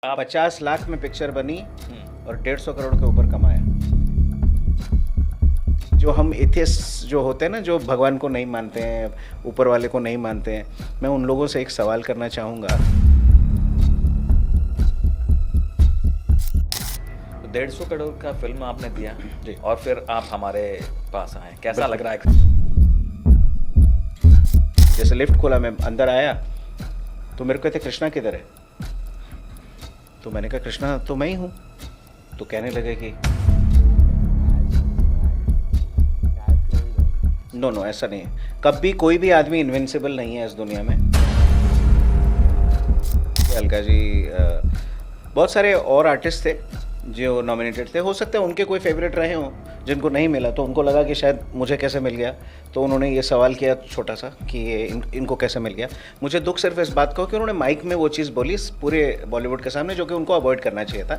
आप 50 लाख में पिक्चर बनी और 150 करोड़ के ऊपर कमाया। जो हम एथियस्ट जो होते हैं ना, जो भगवान को नहीं मानते हैं, ऊपर वाले को नहीं मानते हैं, मैं उन लोगों से एक सवाल करना चाहूँगा। 150 करोड़ का फिल्म आपने दिया जी। और फिर आप हमारे पास आए, कैसा लग रहा है? जैसे लिफ्ट खोला, मैं अंदर आया तो मेरे को कहते कृष्णा किधर है, तो मैंने कहा कृष्णा तो मैं ही हूँ। तो कहने लगे कि नो ऐसा नहीं है, कभी कोई भी आदमी इनविंसिबल नहीं है इस दुनिया में। अलका जी, बहुत सारे और आर्टिस्ट थे जो नॉमिनेटेड थे, हो सकता है उनके कोई फेवरेट रहे हों, जिनको नहीं मिला तो उनको लगा कि शायद मुझे कैसे मिल गया, तो उन्होंने ये सवाल किया छोटा सा कि ये इनको कैसे मिल गया। मुझे दुख सिर्फ इस बात का हो कि उन्होंने माइक में वो चीज़ बोली पूरे बॉलीवुड के सामने, जो कि उनको अवॉइड करना चाहिए था।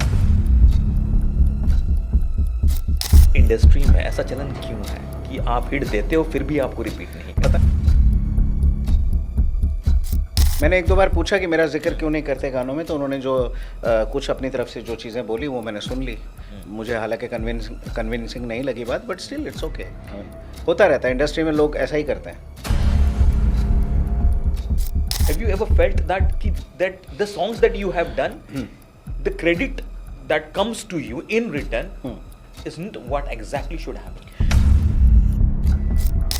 इंडस्ट्री में ऐसा चलन क्यों है कि आप हिट देते हो फिर भी आपको रिपीट नहीं पता? मैंने एक दो बार पूछा कि मेरा जिक्र क्यों नहीं करते गानों में, तो उन्होंने जो कुछ अपनी तरफ से जो चीज़ें बोली वो मैंने सुन ली। मुझे हालांकि कन्विंसिंग नहीं लगी बात, बट स्टिल इट्स ओके। होता रहता है, इंडस्ट्री में लोग ऐसा ही करते हैं। Have you ever felt that the songs that you have done, the credit that comes to you in return isn't what exactly should happen?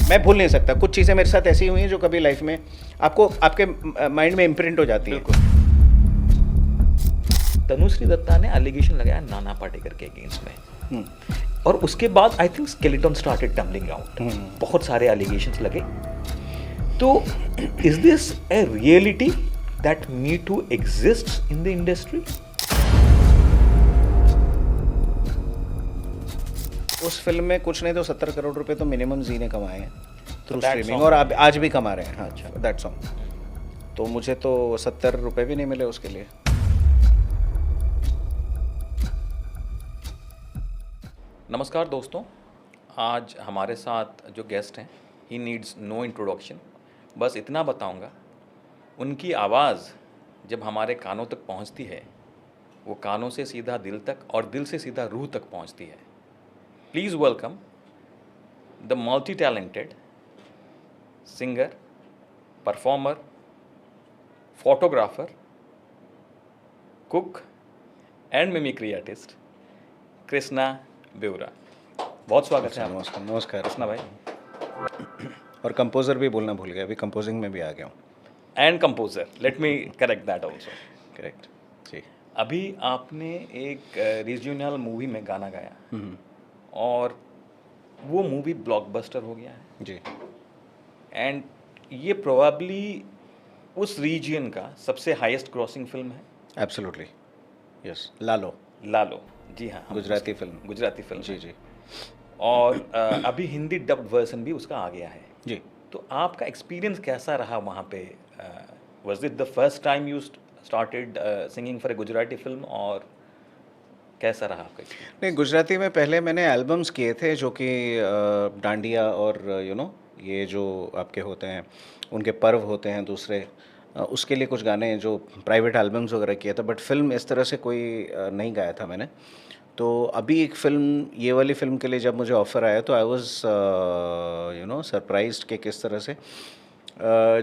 मैं भूल नहीं सकता, कुछ चीज़ें मेरे साथ ऐसी हुई हैं जो कभी लाइफ में आपको आपके माइंड में इम्प्रिंट हो जाती है। तनुश्री दत्ता ने एलिगेशन लगाया नाना पाटेकर के अगेंस्ट में, और उसके बाद I think skeleton started tumbling out. बहुत सारे एलिगेशंस लगे। तो is this a reality that me too exist in the industry? उस फिल्म में कुछ नहीं तो 70 करोड़ रुपए तो मिनिमम जी ने कमाए हैं थ्रू that स्ट्रीमिंग, song और आज भी कमा रहे हैं। हाँ, अच्छा, दैट सॉन्ग। तो मुझे तो 70 रुपए भी नहीं मिले उसके लिए। नमस्कार दोस्तों, आज हमारे साथ जो गेस्ट हैं, ही नीड्स नो इंट्रोडक्शन। बस इतना बताऊंगा, उनकी आवाज़ जब हमारे कानों तक पहुंचती है, वो कानों से सीधा दिल तक और दिल से सीधा रूह तक पहुंचती है। Please welcome the multi talented singer, performer, photographer, cook and mimicry artist Krishna Beura. बहुत स्वागत है आपका। नमस्कार। नमस्कार कृष्णा भाई। और कंपोजर भी बोलना भूल गया, अभी कंपोजिंग में भी आ गया हूँ। And composer, let me correct that also. Correct जी। अभी आपने एक रीजनल मूवी में गाना गाया और वो मूवी ब्लॉकबस्टर हो गया है, जी। एंड ये प्रोबेबली उस रीजन का सबसे हाईएस्ट क्रॉसिंग फिल्म है। Absolutely, yes. लालो। लालो, जी हाँ, गुजराती फिल्म। गुजराती फिल्म जी है। जी और अभी हिंदी डब्ड वर्जन भी उसका आ गया है। जी। तो आपका एक्सपीरियंस कैसा रहा वहाँ पे? Was it the first time you started singing for a Gujarati film, और कैसा रहा आपका experience? नहीं, गुजराती में पहले मैंने एल्बम्स किए थे, जो कि डांडिया और ये जो आपके होते हैं, उनके पर्व होते हैं दूसरे, उसके लिए कुछ गाने जो प्राइवेट एल्बम्स वगैरह किए थे, बट फिल्म इस तरह से कोई नहीं गाया था मैंने। तो अभी एक फ़िल्म, ये वाली फ़िल्म के लिए जब मुझे ऑफ़र आया तो आई वाज सरप्राइज्ड कि किस तरह से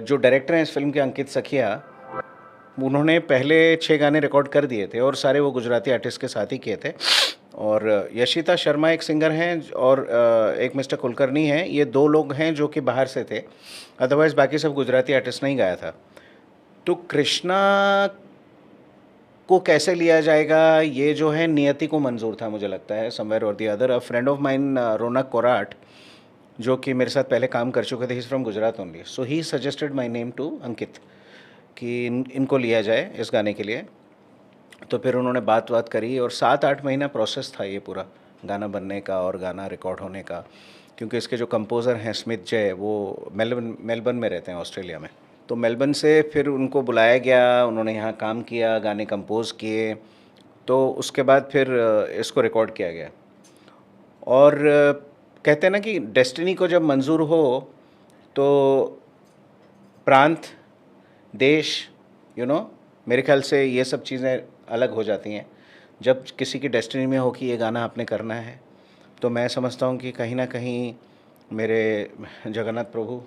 जो डायरेक्टर हैं इस फिल्म के, अंकित सखिया, उन्होंने पहले 6 गाने रिकॉर्ड कर दिए थे और सारे वो गुजराती आर्टिस्ट के साथ ही किए थे। और यशिता शर्मा एक सिंगर हैं और एक मिस्टर कुलकर्णी हैं, ये 2 लोग हैं जो कि बाहर से थे, अदरवाइज़ बाकी सब गुजराती आर्टिस्ट नहीं गाया था। तो कृष्णा को कैसे लिया जाएगा, ये जो है नियति को मंजूर था, मुझे लगता है, समवेयर और the other. A friend of mine, Raunak Korat, जो कि मेरे साथ पहले काम कर चुके थे, he is from Gujarat only, so he suggested my name to Ankit कि इनको लिया जाए इस गाने के लिए। तो फिर उन्होंने बात करी और 7-8 महीना प्रोसेस था ये पूरा गाना बनने का और गाना रिकॉर्ड होने का, क्योंकि इसके जो कंपोज़र हैं स्मिथ जय, वो मेलबर्न में रहते हैं, ऑस्ट्रेलिया में। तो मेलबर्न से फिर उनको बुलाया गया, उन्होंने यहाँ काम किया, गाने कंपोज़ किए, तो उसके बाद फिर इसको रिकॉर्ड किया गया। और कहते हैं ना कि डेस्टिनी को जब मंजूर हो तो प्रांत, देश, मेरे ख्याल से ये सब चीज़ें अलग हो जाती हैं। जब किसी की डेस्टिनी में हो कि ये गाना आपने करना है, तो मैं समझता हूँ कि कहीं ना कहीं मेरे जगन्नाथ प्रभु,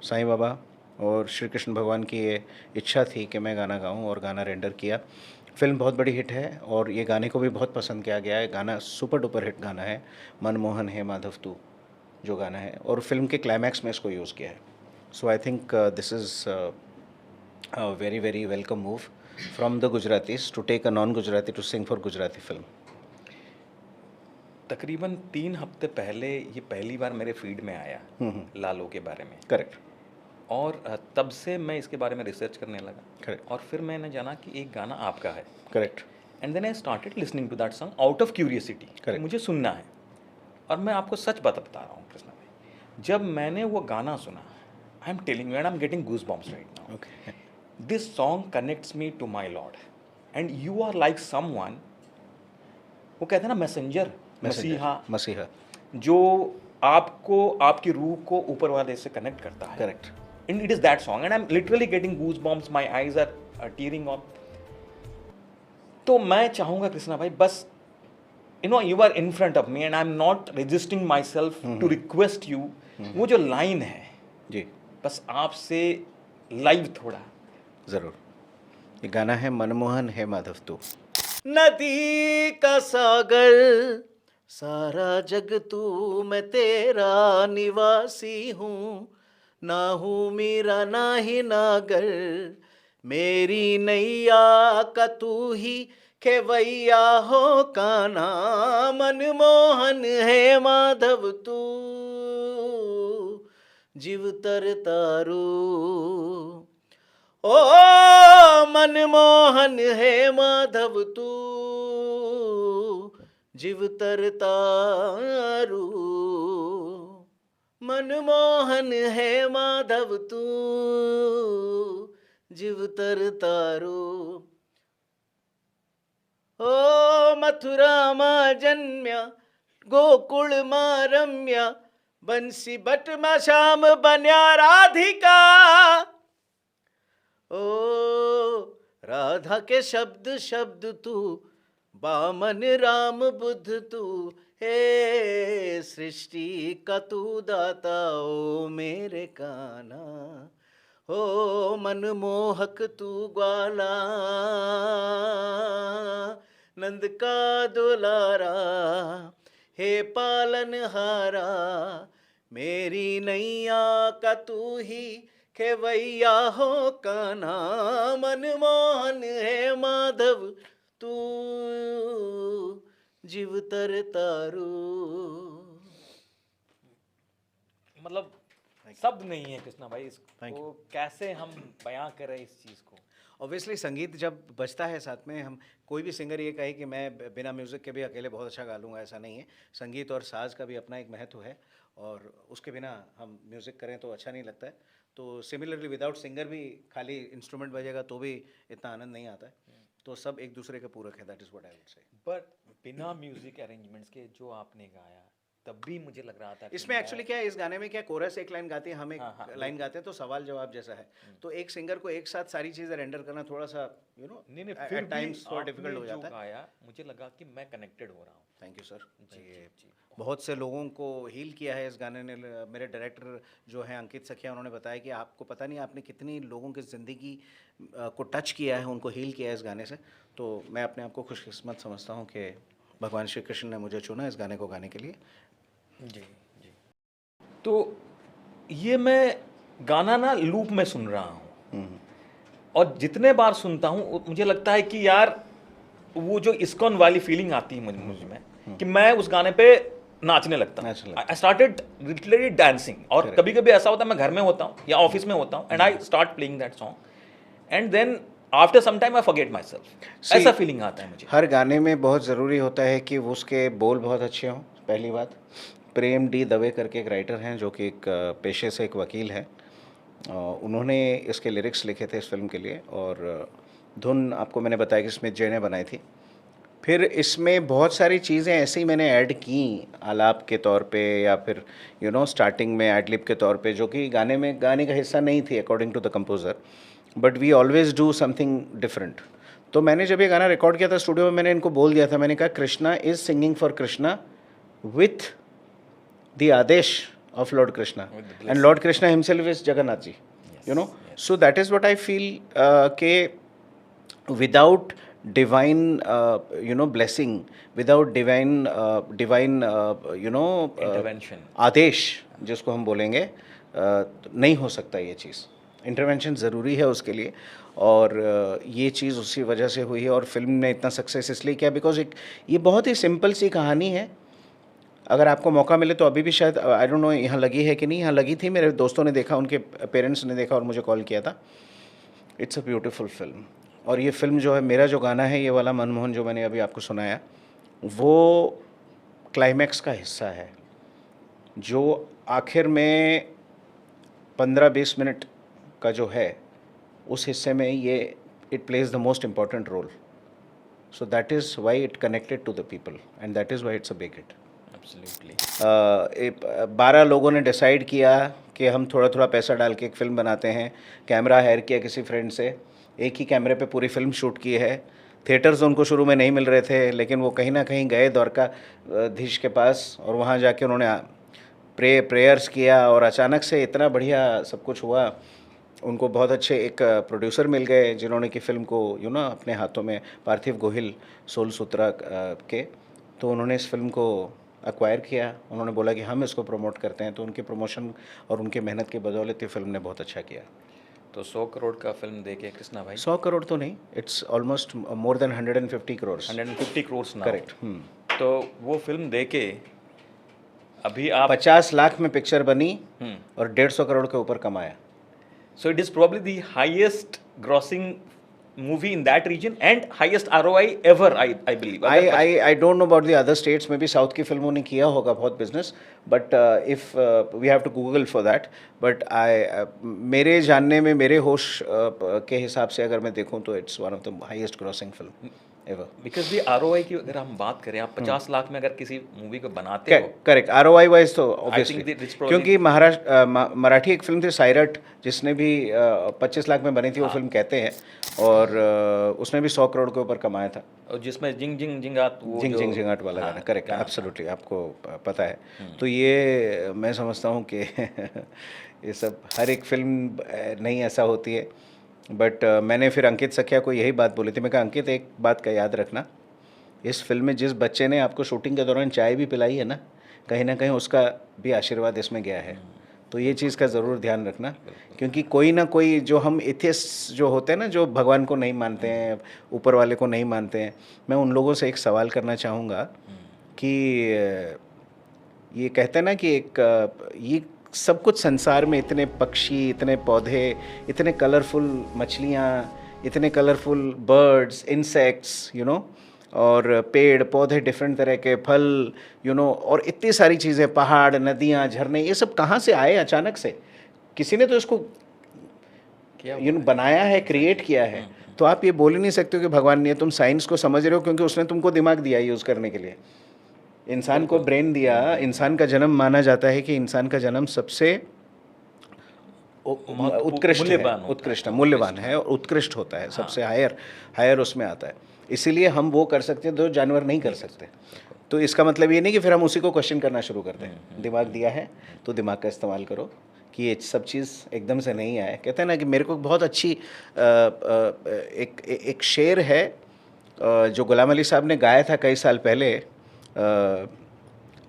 साईं बाबा और श्री कृष्ण भगवान की ये इच्छा थी कि मैं गाना गाऊं, और गाना रेंडर किया। फिल्म बहुत बड़ी हिट है और ये गाने को भी बहुत पसंद किया गया है। गाना सुपर डुपर हिट गाना है, मनमोहन है माधव तू जो गाना है, और फिल्म के क्लाइमैक्स में इसको यूज़ किया है। So I think this is a very very welcome move from the Gujaratis to take a non-Gujarati to sing for Gujarati film. तकरीबन 3 हफ्ते पहले ये पहली बार मेरे फीड में आया लालो के बारे में, Correct. और तब से मैं इसके बारे में रिसर्च करने लगा। Correct. और फिर मैंने जाना कि एक गाना आपका है, Correct. And then I started listening to that song out of curiosity, Correct. मुझे सुनना है। और मैं आपको सच बता रहा हूँ कृष्णा भाई, जब मैंने वो गाना सुना, I am telling you and I am getting goose bumps right now. Okay. This song connects me to my lord, and you are like someone, वो कहते हैं ना मैसेंजर, मसीहा, मसीहा. जो आपको आपकी रूह को ऊपर वाले से कनेक्ट करता है। Correct. And it is that song, and I'm literally getting goosebumps. My eyes are tearing up. तो मैं चाहूँगा कृष्णा भाई, बस you are in front of me and I'm not resisting myself to request you, वो जो line है जी, बस आपसे लाइव थोड़ा। ज़रूर। ये गाना है मनमोहन है माधव तू। नदी का सागर सारा जग तू, मैं तेरा निवासी हूँ, ना हूँ मीरा ना ही नागर, मेरी नैया का तू ही खेवैया हो काना, मनमोहन है माधव तू, जीव तर तारू, ओ मनमोहन है माधव तू, जीव तर तारू, मनमोहन है माधव तू, जीव तर तारू। ओ मथुरा मा जन्म्या, गोकुळ मा रम्या, बंसी बट मा श्याम बन्या राधिका, ओ राधा के शब्द शब्द तू, बामन राम बुद्ध तू, हे सृष्टि का तू दाता, ओ मेरे काना, ओ मनमोहक तू ग्वाला, नंद का दुलारा, हे पालनहारा, मेरी नैया का तू ही खेवैया हो काना, मनमोहन है माधव तू, जीव तर तारू। मतलब शब्द नहीं है कृष्णा भाई, इसको कैसे हम बयां करें इस चीज़ को। ऑब्वियसली संगीत जब बजता है साथ में, हम कोई भी सिंगर ये कहे कि मैं बिना म्यूज़िक के भी अकेले बहुत अच्छा गा लूँगा, ऐसा नहीं है। संगीत और साज का भी अपना एक महत्व है, और उसके बिना हम म्यूज़िक करें तो अच्छा नहीं लगता है। तो सिमिलरली विदाउट सिंगर भी खाली इंस्ट्रूमेंट बजेगा तो भी इतना आनंद नहीं आता है। तो सब एक दूसरे के पूरक है, that is what I would say. But बिना म्यूजिक अरेंजमेंट्स के जो आपने गाया, तब भी मुझे लग रहा था इसमें एक्चुअली क्या है, इस गाने में क्या कोरस एक लाइन गाती है, हम एक लाइन गाते हैं, तो सवाल जवाब जैसा है। तो एक सिंगर को एक साथ सारी चीज़ें रेंडर करना थोड़ा सा नहीं एट टाइम्स थोड़ा डिफिकल्ट हो जाता है। गाया, मुझे लगा कि मैं कनेक्टेड हो रहा हूँ। Thank you sir. ये बहुत से लोगों को हील किया है इस गाने ने। मेरे डायरेक्टर जो हैं अंकित सखिया, उन्होंने बताया कि आपको पता नहीं आपने कितनी लोगों की ज़िंदगी को टच किया है, उनको हील किया है इस गाने से। तो मैं अपने आप को खुशकिस्मत समझता हूँ कि भगवान श्री कृष्ण ने मुझे चुना इस गाने को गाने के लिए। जी जी। तो ये मैं गाना ना लूप में सुन रहा हूँ, और जितने बार सुनता हूँ मुझे लगता है कि यार वो जो इस्कॉन वाली फीलिंग आती है मुझ में, कि मैं उस गाने पे नाचने लगता हूँ। I started literally dancing. और कभी कभी ऐसा होता है मैं घर में होता हूँ या ऑफिस में होता हूँ, and I start playing that song, and then after some time I forget myself. ऐसा फीलिंग आता है मुझे। हर गाने में बहुत ज़रूरी होता है कि उसके बोल बहुत अच्छे हों। पहली बात, प्रेम डी दवे करके एक राइटर हैं जो कि एक पेशे से एक वकील हैं, उन्होंने इसके लिरिक्स लिखे थे इस फिल्म के लिए, और धुन आपको मैंने बताया कि स्मिथ जे ने बनाई थी। फिर इसमें बहुत सारी चीज़ें ऐसे ही मैंने ऐड की आलाप के तौर पे, या फिर स्टार्टिंग में एडलिप के तौर पे, जो कि गाने का हिस्सा नहीं थी according to the composer, but we always do something different. तो मैंने जब ये गाना रिकॉर्ड किया था स्टूडियो में, मैंने इनको बोल दिया था, मैंने कहा Krishna is singing for Krishna with the आदेश of lord Krishna, and lord Krishna himself is Jagannath ji, you know. So that is what I feel के without divine blessing, without divine intervention. आदेश जिसको हम बोलेंगे, नहीं हो सकता ये चीज़. इंटरवेंशन ज़रूरी है उसके लिए, और ये चीज़ उसी वजह से हुई है. और फिल्म ने इतना सक्सेस इसलिए किया बिकॉज ये बहुत ही सिंपल सी कहानी है. अगर आपको मौका मिले तो अभी भी शायद, आई डोंट नो यहाँ लगी है कि नहीं, यहाँ लगी थी, मेरे दोस्तों ने देखा, उनके पेरेंट्स ने देखा और मुझे कॉल किया था. It's a beautiful film. और ये फिल्म जो है, मेरा जो गाना है ये वाला मनमोहन जो मैंने अभी आपको सुनाया, वो क्लाइमैक्स का हिस्सा है, जो आखिर में 15-20 मिनट का जो है, उस हिस्से में ये it plays the most important role. So that is why it connected to the people and that is why it's a big hit. Absolutely. 12 लोगों ने डिसाइड किया कि हम थोड़ा थोड़ा पैसा डाल के एक फ़िल्म बनाते हैं. कैमरा हायर किया किसी फ्रेंड से, एक ही कैमरे पे पूरी फिल्म शूट की है. थिएटर्स उनको शुरू में नहीं मिल रहे थे, लेकिन वो कहीं ना कहीं गए द्वारकाधीश के पास, और वहाँ जाके उन्होंने प्रेयर्स किया, और अचानक से इतना बढ़िया सब कुछ हुआ. उनको बहुत अच्छे एक प्रोड्यूसर मिल गए जिन्होंने की फ़िल्म को अपने हाथों में, पार्थिव गोहिल सोल सूत्रा के, तो उन्होंने इस फिल्म को एक्वायर किया. उन्होंने बोला कि हम इसको प्रमोट करते हैं. तो उनके प्रमोशन और उनके मेहनत की बदौलत ये फिल्म ने बहुत अच्छा किया. तो 100 करोड़ का फिल्म देखे कृष्णा भाई. 100 करोड़ तो नहीं, it's almost more than 150 crore. 150 crore ना. करेक्ट. तो वो फिल्म देके अभी आप 50 लाख में पिक्चर बनी और 150 करोड़ के ऊपर कमाया. So it is probably the highest grossing movie in that region and highest ROI ever, I believe. I don't know about the other states. Maybe south की फिल्मों ने किया होगा बहुत business, but if we have to Google for that. But मेरे जानने में, मेरे होश के हिसाब से अगर मैं देखूं तो it's one of the highest grossing film ever. Because the ROI की अगर हम बात करें, आप 50 लाख में अगर किसी मूवी को बनाते हो, करेक्ट, ROI वाइज तो I think obviously, it's probably- क्योंकि मराठी एक फिल्म थी सायरट, जिसने भी 25 लाख में बनी थी, वो फिल्म कहते हैं, और उसने भी 100 करोड़ के ऊपर कमाया था. और जिसमें जिंग जिंग जिंगाट, वो जिंग जो- जिंग जिंगाट वाला हाँ, गाना. करेक्ट, गाना था। एब्सोल्युटली, आपको पता है. तो ये मैं समझता हूँ कि ये सब हर एक फिल्म नहीं ऐसा होती है. बट मैंने फिर अंकित सखिया को यही बात बोली थी. मैं कहा, अंकित एक बात का याद रखना, इस फिल्म में जिस बच्चे ने आपको शूटिंग के दौरान चाय भी पिलाई है ना कहीं उसका भी आशीर्वाद इसमें गया है. तो ये चीज़ का ज़रूर ध्यान रखना, क्योंकि कोई ना कोई, जो हम एथियस्ट जो होते हैं ना, जो भगवान को नहीं मानते हैं, ऊपर वाले को नहीं मानते हैं, मैं उन लोगों से एक सवाल करना चाहूँगा कि ये कहते हैं ना कि ये सब कुछ संसार में, इतने पक्षी, इतने पौधे, इतने कलरफुल मछलियाँ, इतने कलरफुल बर्ड्स, इंसेक्ट्स, और पेड़ पौधे, डिफरेंट तरह के फल, और इतनी सारी चीज़ें, पहाड़, नदियाँ, झरने, ये सब कहाँ से आए अचानक से? किसी ने तो इसको बनाया है, क्रिएट किया है. तो आप ये बोल ही नहीं सकते हो कि भगवान ने. तुम साइंस को समझ रहे हो क्योंकि उसने तुमको दिमाग दिया यूज़ करने के लिए, इंसान को ब्रेन दिया. इंसान का जन्म, माना जाता है कि इंसान का जन्म सबसे उत्कृष्ट मूल्यवान है और उत्कृष्ट होता है, सबसे हायर उसमें आता है. इसीलिए हम वो कर सकते हैं जो जानवर नहीं कर सकते. तो इसका मतलब ये नहीं कि फिर हम उसी को क्वेश्चन करना शुरू करते हैं. दिमाग दिया है तो दिमाग का इस्तेमाल करो, कि ये सब चीज़ एकदम से नहीं आए. कहते हैं ना कि मेरे को बहुत अच्छी एक शेर है जो गुलाम अली साहब ने गाया था कई साल पहले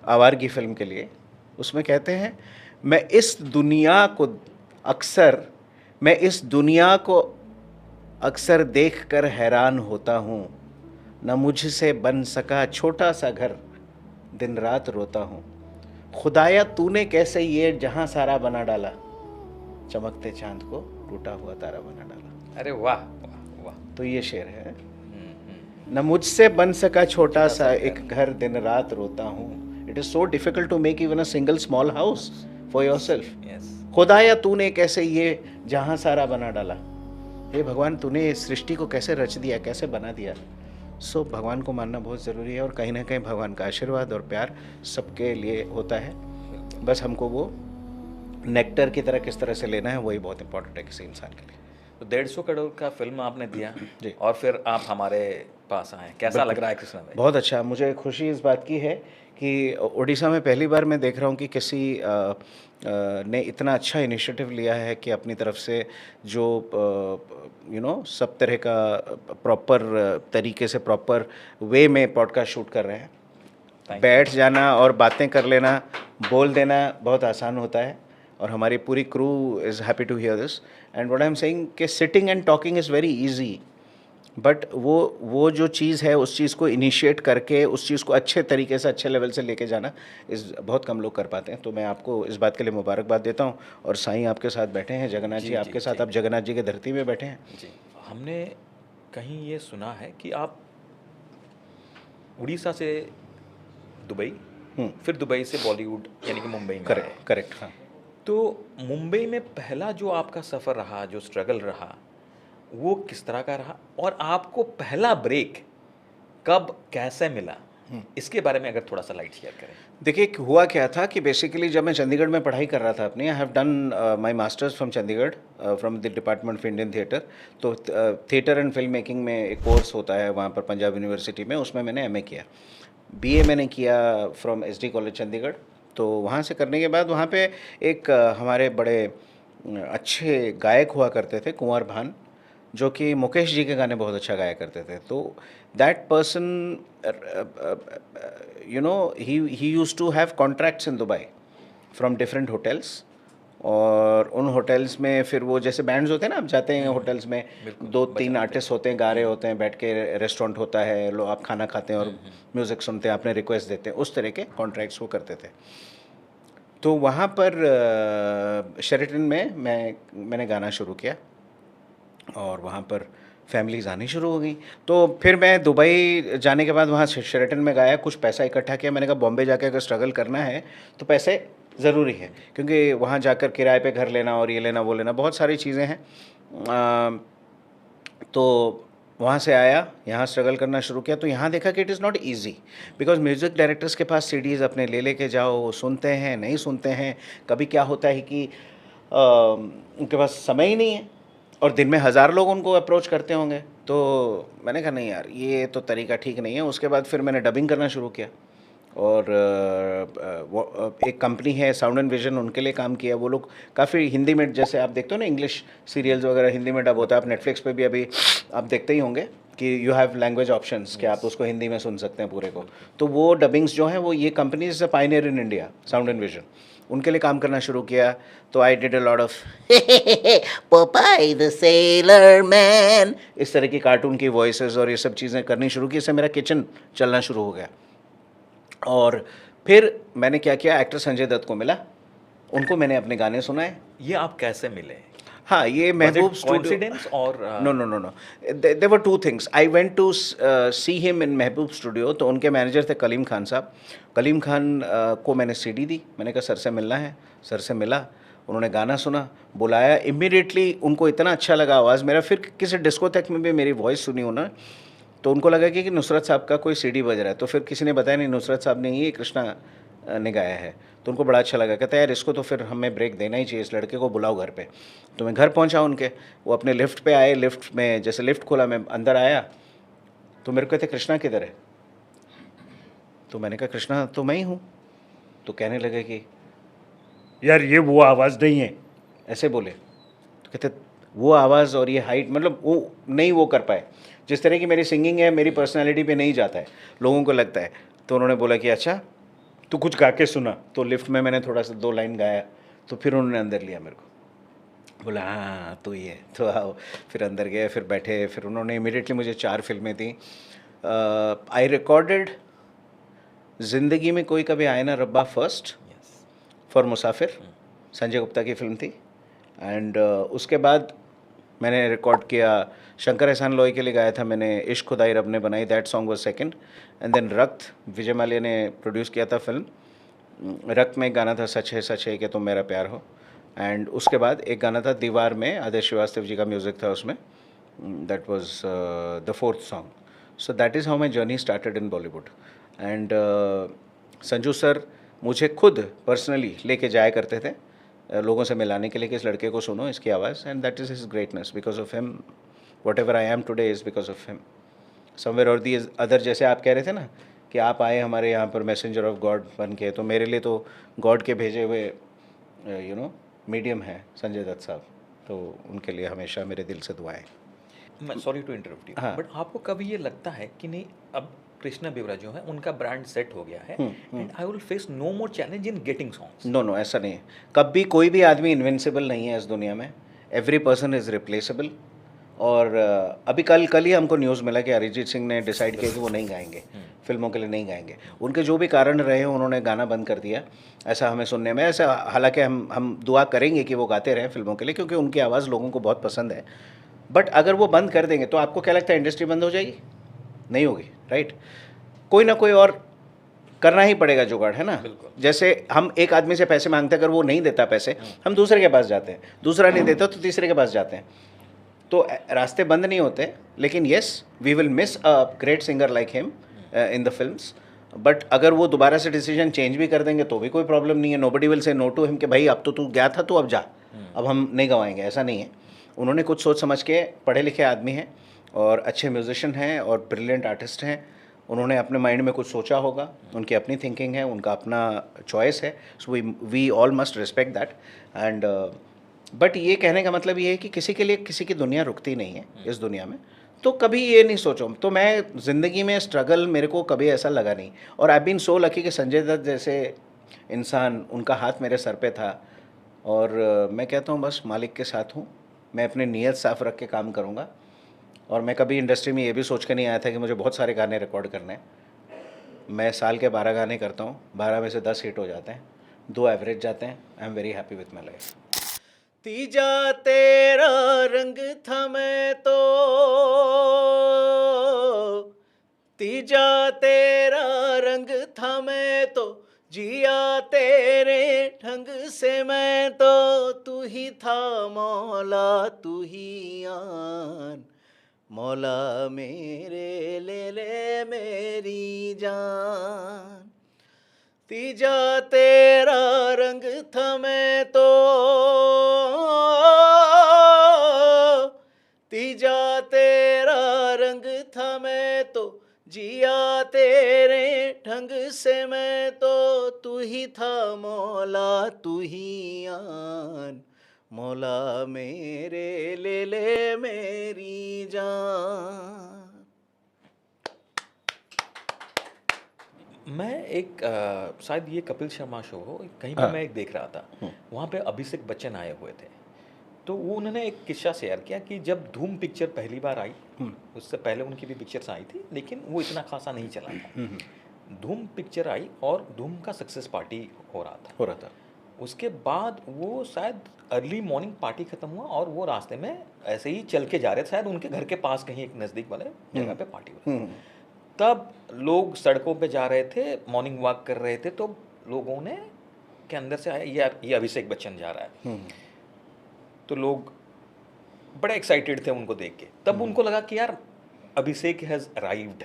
आवारगी फिल्म के लिए. उसमें कहते हैं, मैं इस दुनिया को अक्सर देखकर हैरान होता हूँ, न मुझसे बन सका छोटा सा घर, दिन रात रोता हूँ. खुदाया तूने कैसे ये जहां सारा बना डाला, चमकते चांद को टूटा हुआ तारा बना डाला. अरे वाह वाह वाह. तो ये शेर है. न मुझसे बन सका छोटा सा एक घर, दिन रात रोता हूँ. It is so difficult to make even a single small house for yourself. खुदाया तूने कैसे ये जहां सारा बना डाला. हे भगवान, तूने इस सृष्टि को कैसे रच दिया, कैसे बना दिया. सो भगवान को मानना बहुत ज़रूरी है, और कहीं ना कहीं भगवान का आशीर्वाद और प्यार सबके लिए होता है. बस हमको वो नेक्टर की तरह किस तरह से लेना है, वही बहुत इंपॉर्टेंट है किसी इंसान के लिए. तो 150 करोड़ का फिल्म आपने दिया जी। और फिर आप हमारे पास आए, कैसा लग रहा है कृष्णा भाई? बहुत अच्छा, मुझे खुशी इस बात की है कि उड़ीसा में पहली बार मैं देख रहा हूँ कि किसी ने इतना अच्छा इनिशिएटिव लिया है कि अपनी तरफ से जो सब तरह का प्रॉपर तरीके से प्रॉपर वे में पॉडकास्ट शूट कर रहे हैं। Thank बैठ जाना और बातें कर लेना, बोल देना बहुत आसान होता है और हमारी पूरी crew is happy to hear this and what I am saying कि sitting and talking is very easy, but वो जो चीज़ है उस चीज़ को इनिशिएट करके उस चीज़ को अच्छे तरीके से अच्छे लेवल से लेके जाना इस बहुत कम लोग कर पाते हैं। तो मैं आपको इस बात के लिए मुबारकबाद देता हूँ। और साईं आपके साथ बैठे हैं, जगन्नाथ जी जी, आपके जी, साथ, जी। आप जगन्नाथ जी के धरती में बैठे हैं। जी, हमने कहीं ये सुना है कि आप उड़ीसा से दुबई, फिर दुबई से बॉलीवुड यानी कि मुंबई में आए। करेक्ट करेक्ट, हाँ। तो मुंबई में पहला जो आपका सफ़र रहा, जो स्ट्रगल रहा, वो किस तरह का रहा? और आपको पहला ब्रेक कब, कैसे मिला? इसके बारे में अगर थोड़ा सा लाइट शेयर करें। देखिए हुआ क्या था कि बेसिकली जब मैं चंडीगढ़ में पढ़ाई कर रहा था अपनी, I have done my masters from Chandigarh from the department of Indian theatre. तो थिएटर एंड फिल्म मेकिंग में एक कोर्स होता है वहाँ पर पंजाब यूनिवर्सिटी में, उसमें मैंने एमए किया। बीए मैंने किया फ्रॉम एसडी कॉलेज चंडीगढ़। तो वहाँ से करने के बाद वहाँ पे एक हमारे बड़े अच्छे गायक हुआ करते थे, कुंवर भान, जो कि मुकेश जी के गाने बहुत अच्छा गाया करते थे। तो दैट पर्सन ही used to have contracts in Dubai from different hotels. और उन होटल्स में फिर वो जैसे बैंड्स होते हैं ना, आप जाते हैं होटल्स में, बिल्कुल, 2-3 बजाते आर्टिस्ट होते हैं, गा रहे होते हैं, बैठ के रेस्टोरेंट होता है, लो आप खाना खाते हैं और म्यूज़िक सुनते हैं, आपने रिक्वेस्ट देते हैं, उस तरह के कॉन्ट्रैक्ट्स वो करते थे। तो वहाँ पर शेरेटन में मैंने गाना शुरू किया और वहाँ पर फैमिलीज़ आनी शुरू हो गई। तो फिर मैं दुबई जाने के बाद वहाँ शेरेटन में गाया, कुछ पैसा इकट्ठा किया। मैंने कहा बॉम्बे जाके अगर स्ट्रगल करना है तो पैसे ज़रूरी है, क्योंकि वहाँ जाकर किराए पे घर लेना और ये लेना वो लेना बहुत सारी चीज़ें हैं। तो वहाँ से आया, यहाँ स्ट्रगल करना शुरू किया। तो यहाँ देखा कि it is not easy, because music directors के पास सीडीज़ अपने ले के जाओ, वो सुनते हैं नहीं सुनते हैं। कभी क्या होता है कि उनके पास समय ही नहीं है और दिन में 1000 लोग उनको अप्रोच करते होंगे। तो मैंने कहा नहीं यार, ये तो तरीका ठीक नहीं है। उसके बाद फिर मैंने डबिंग करना शुरू किया और एक कंपनी है साउंड एंड विजन, उनके लिए काम किया। वो लोग काफ़ी हिंदी में, जैसे आप देखते हो ना इंग्लिश सीरियल्स वगैरह हिंदी में डब होता है, आप नेटफ्लिक्स पे भी अभी आप देखते ही होंगे कि यू हैव लैंग्वेज ऑप्शंस कि आप उसको हिंदी में सुन सकते हैं पूरे को। तो वो डबिंग्स जो हैं वो ये company is a Pioneer in India, sound and vision, उनके लिए काम करना शुरू किया। तो आई did a lot of Popeye the sailor man, इस तरह की कार्टून की वॉइसेस और ये सब चीज़ें करनी शुरू की। इससे मेरा किचन चलना शुरू हो गया। और फिर मैंने क्या किया, एक्टर संजय दत्त को मिला, उनको मैंने अपने गाने सुनाए। ये आप कैसे मिले? हाँ, ये महबूब कोइंसिडेंस और no no no no, there were two things. I went to see him in Mehboob studio. तो उनके मैनेजर थे कलीम खान साहब। कलीम खान को मैंने सीडी दी, मैंने कहा सर से मिलना है। सर से मिला, उन्होंने गाना सुना, बुलाया। इमीडिएटली उनको इतना अच्छा लगा आवाज़ मेरा। फिर किसी डिस्कोथेक में भी मेरी वॉइस सुनी उन्होंने, तो उनको लगा कि नुसरत साहब का कोई सीडी बज रहा है। तो फिर किसी ने बताया नहीं नुसरत साहब ने, ये कृष्णा ने गाया है। तो उनको बड़ा अच्छा लगा, कहता है यार इसको तो फिर हमें ब्रेक देना ही चाहिए, इस लड़के को बुलाओ घर पे। तो मैं घर पहुंचा उनके, वो अपने लिफ्ट पे आए। लिफ्ट में जैसे लिफ्ट खोला, मैं अंदर आया तो मेरे को कहते कृष्णा किधर है? तो मैंने कहा कृष्णा तो मैं ही हूँ। तो कहने लगे कि यार ये वो आवाज़ नहीं है, ऐसे बोले। तो कहते वो आवाज़ और ये हाइट, मतलब वो नहीं वो कर पाए। जिस तरह की मेरी सिंगिंग है, मेरी पर्सनालिटी पे नहीं जाता है, लोगों को लगता है। तो उन्होंने बोला कि अच्छा तू कुछ गा के सुना। तो लिफ्ट में मैंने थोड़ा सा 2 लाइन गाया, तो फिर उन्होंने अंदर लिया मेरे को, बोला हाँ तो ये तो आओ। फिर अंदर गए, फिर बैठे, फिर उन्होंने इमीडिएटली मुझे 4 फिल्में दी। आई रिकॉर्डेड ज़िंदगी में कोई कभी आए ना रब्बा फर्स्ट फॉर मुसाफिर, संजय गुप्ता की फिल्म थी। एंड उसके बाद मैंने रिकॉर्ड किया, शंकर एहसान लोई के लिए गाया था मैंने, इश्क खुदाई रब ने बनाई, that song was second. And then Rakht, Vijay Mallya ने प्रोड्यूस किया था फिल्म। रक्त में एक गाना था सच है कि तुम मेरा प्यार हो। एंड उसके बाद एक गाना था दीवार में, आदेश श्रीवास्तव जी का म्यूज़िक था उसमें, that was the 4th song. So that is how my journey started in Bollywood. And Sanju sir मुझे खुद पर्सनली लेके जाया करते थे लोगों से मिलाने के लिए कि इस लड़के को सुनो, इसकी आवाज़, and that is his greatness. Because of him what ever I am today is because of him somewhere और दी अदर। जैसे आप कह रहे थे ना कि आप आए हमारे यहाँ पर मैसेंजर ऑफ गॉड बन के, तो मेरे लिए तो गॉड के भेजे हुए मीडियम है संजय दत्त साहब, तो उनके लिए हमेशा मेरे दिल से दुआएं। मैं सॉरी टू इंटरप्ट यू, हाँ। बट आपको कभी ये लगता है कि नहीं अब कृष्णा बेवरा जो है उनका ब्रांड सेट हो गया है and I will face no more challenge in getting songs? No no, ऐसा नहीं है। कभी कोई भी आदमी इन्विंसिबल नहीं है इस दुनिया में। Every person is replaceable. और अभी कल ही हमको न्यूज़ मिला कि अरिजीत सिंह ने डिसाइड किया कि वो नहीं गाएंगे, फिल्मों के लिए नहीं गाएंगे। उनके जो भी कारण रहे उन्होंने गाना बंद कर दिया, ऐसा हमें सुनने में। ऐसा हालांकि हम दुआ करेंगे कि वो गाते रहें फिल्मों के लिए, क्योंकि उनकी आवाज़ लोगों को बहुत पसंद है। बट अगर वो बंद कर देंगे तो आपको क्या लगता है इंडस्ट्री बंद हो जाएगी? नहीं होगी, राइट? कोई ना कोई और करना ही पड़ेगा जुगाड़, है ना। बिल्कुल। जैसे हम एक आदमी से पैसे मांगते हैं, अगर वो नहीं देता पैसे, हम दूसरे के पास जाते हैं, दूसरा नहीं देता तो तीसरे के पास जाते हैं। तो रास्ते बंद नहीं होते। लेकिन yes, we will miss a great singer like him in the films. But अगर वो दोबारा से डिसीजन चेंज भी कर देंगे तो भी कोई प्रॉब्लम नहीं है। Nobody will say no to him कि भाई अब तो तू गया था, तो अब जा, अब हम नहीं गवाएंगे, ऐसा नहीं है। उन्होंने कुछ सोच समझ के, पढ़े लिखे आदमी हैं और अच्छे म्यूजिशियन हैं और ब्रिलियंट आर्टिस्ट हैं। उन्होंने अपने माइंड में कुछ सोचा होगा, उनकी अपनी थिंकिंग है, उनका अपना चॉइस है। So we all must respect that. And but ये कहने का मतलब ये है कि किसी के लिए किसी की दुनिया रुकती नहीं है इस दुनिया में। तो कभी ये नहीं सोचो। तो मैं ज़िंदगी में स्ट्रगल मेरे को कभी ऐसा लगा नहीं। और आई बीन सो लकी कि संजय दत्त जैसे इंसान, उनका हाथ मेरे सर पे था। और मैं कहता हूँ बस मालिक के साथ हूँ। मैं अपनी नीयत साफ रख के काम करूँगा। और मैं कभी इंडस्ट्री में ये भी सोच के नहीं आया था कि मुझे बहुत सारे गाने रिकॉर्ड करने हैं। मैं साल के 12 गाने करता हूँ, 12 में से 10 हिट हो जाते हैं, 2 एवरेज जाते हैं। I am very happy with my life. तीजा तेरा रंग था मैं तो, तीजा तेरा रंग था मैं तो, जिया तेरे ढंग से मैं तो, तू ही था मौला तू ही आन, मौला मेरे ले मेरी जान। तीजा तेरा रंग था मैं तो, तीजा तेरा रंग था मैं तो, जिया तेरे ढंग से मैं तो, तू ही था मौला तू ही आन, मौला मेरे ले मेरी जान। मैं एक शायद ये कपिल शर्मा शो हो कहीं पे हाँ। मैं एक देख रहा था, वहाँ पे अभिषेक बच्चन आए हुए थे। तो वो उन्होंने एक किस्सा शेयर किया कि जब धूम पिक्चर पहली बार आई, उससे पहले उनकी भी पिक्चर्स आई थी लेकिन वो इतना खासा नहीं चला था। धूम पिक्चर आई और धूम का सक्सेस पार्टी हो रहा था। उसके बाद वो शायद अर्ली मॉर्निंग पार्टी खत्म हुआ और वो रास्ते में ऐसे ही चल के जा रहे थे, शायद उनके घर के पास कहीं एक नज़दीक वाले जगह पे पार्टी हो रही थी। तब लोग सड़कों पे जा रहे थे, मॉर्निंग वॉक कर रहे थे, तो लोगों ने के अंदर से आया ये अभिषेक बच्चन जा रहा है। तो लोग बड़े एक्साइटेड थे उनको देख के। तब उनको लगा कि यार अभिषेक हैज़ अराइव्ड।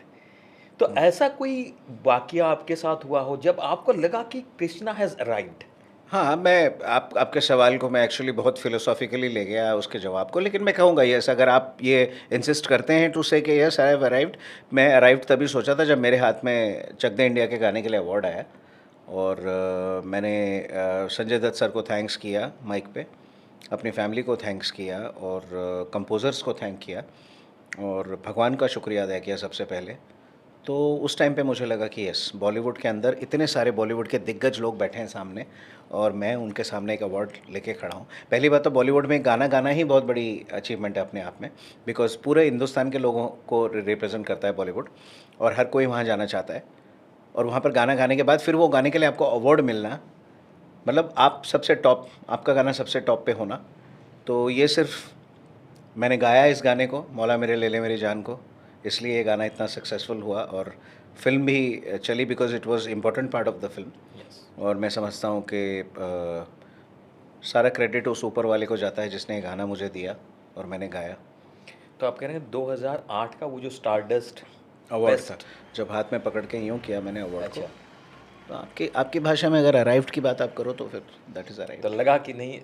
तो ऐसा कोई वाकया आपके साथ हुआ हो जब आपको लगा कि कृष्णा हैज़ अराइव्ड? हाँ, मैं आपके सवाल को मैं एक्चुअली बहुत फिलोसॉफिकली ले गया उसके जवाब को, लेकिन मैं कहूँगा यस, अगर आप ये इंसिस्ट करते हैं टू से कि यस आई हैव अराइव्ड। मैं अराइव्ड तभी सोचा था जब मेरे हाथ में चक दे इंडिया के गाने के लिए अवार्ड आया। और मैंने संजय दत्त सर को थैंक्स किया माइक पे, अपनी फैमिली को थैंक्स किया और कंपोज़र्स को थैंक किया और भगवान का शुक्रिया अदा किया सबसे पहले। तो उस टाइम पे मुझे लगा कि यस, बॉलीवुड के अंदर इतने सारे बॉलीवुड के दिग्गज लोग बैठे हैं सामने और मैं उनके सामने एक अवार्ड लेके खड़ा हूँ। पहली बात तो बॉलीवुड में गाना गाना ही बहुत बड़ी अचीवमेंट है अपने आप में, बिकॉज़ पूरे हिंदुस्तान के लोगों को रिप्रेजेंट करता है बॉलीवुड और हर कोई वहाँ जाना चाहता है। और वहाँ पर गाना गाने के बाद फिर वो गाने के लिए आपको अवार्ड मिलना, मतलब आप सबसे टॉप, आपका गाना सबसे टॉप पे होना। तो ये सिर्फ मैंने गाया इस गाने को, मौला मेरे ले मेरी जान को, इसलिए ये गाना इतना सक्सेसफुल हुआ और फिल्म भी चली because it was important part of the film. और मैं समझता हूँ कि सारा क्रेडिट उस ऊपर वाले को जाता है जिसने ये गाना मुझे दिया और मैंने गाया। तो आप कह रहे हैं 2008 का वो जो स्टारडस्ट अवार्ड था, जब हाथ में पकड़ के यूँ किया मैंने अवार्ड को, तो आपकी आपकी भाषा में अगर अराइव्ड की बात आप करो तो फिर दैट इज़ अराइव्ड, तो लगा कि नहीं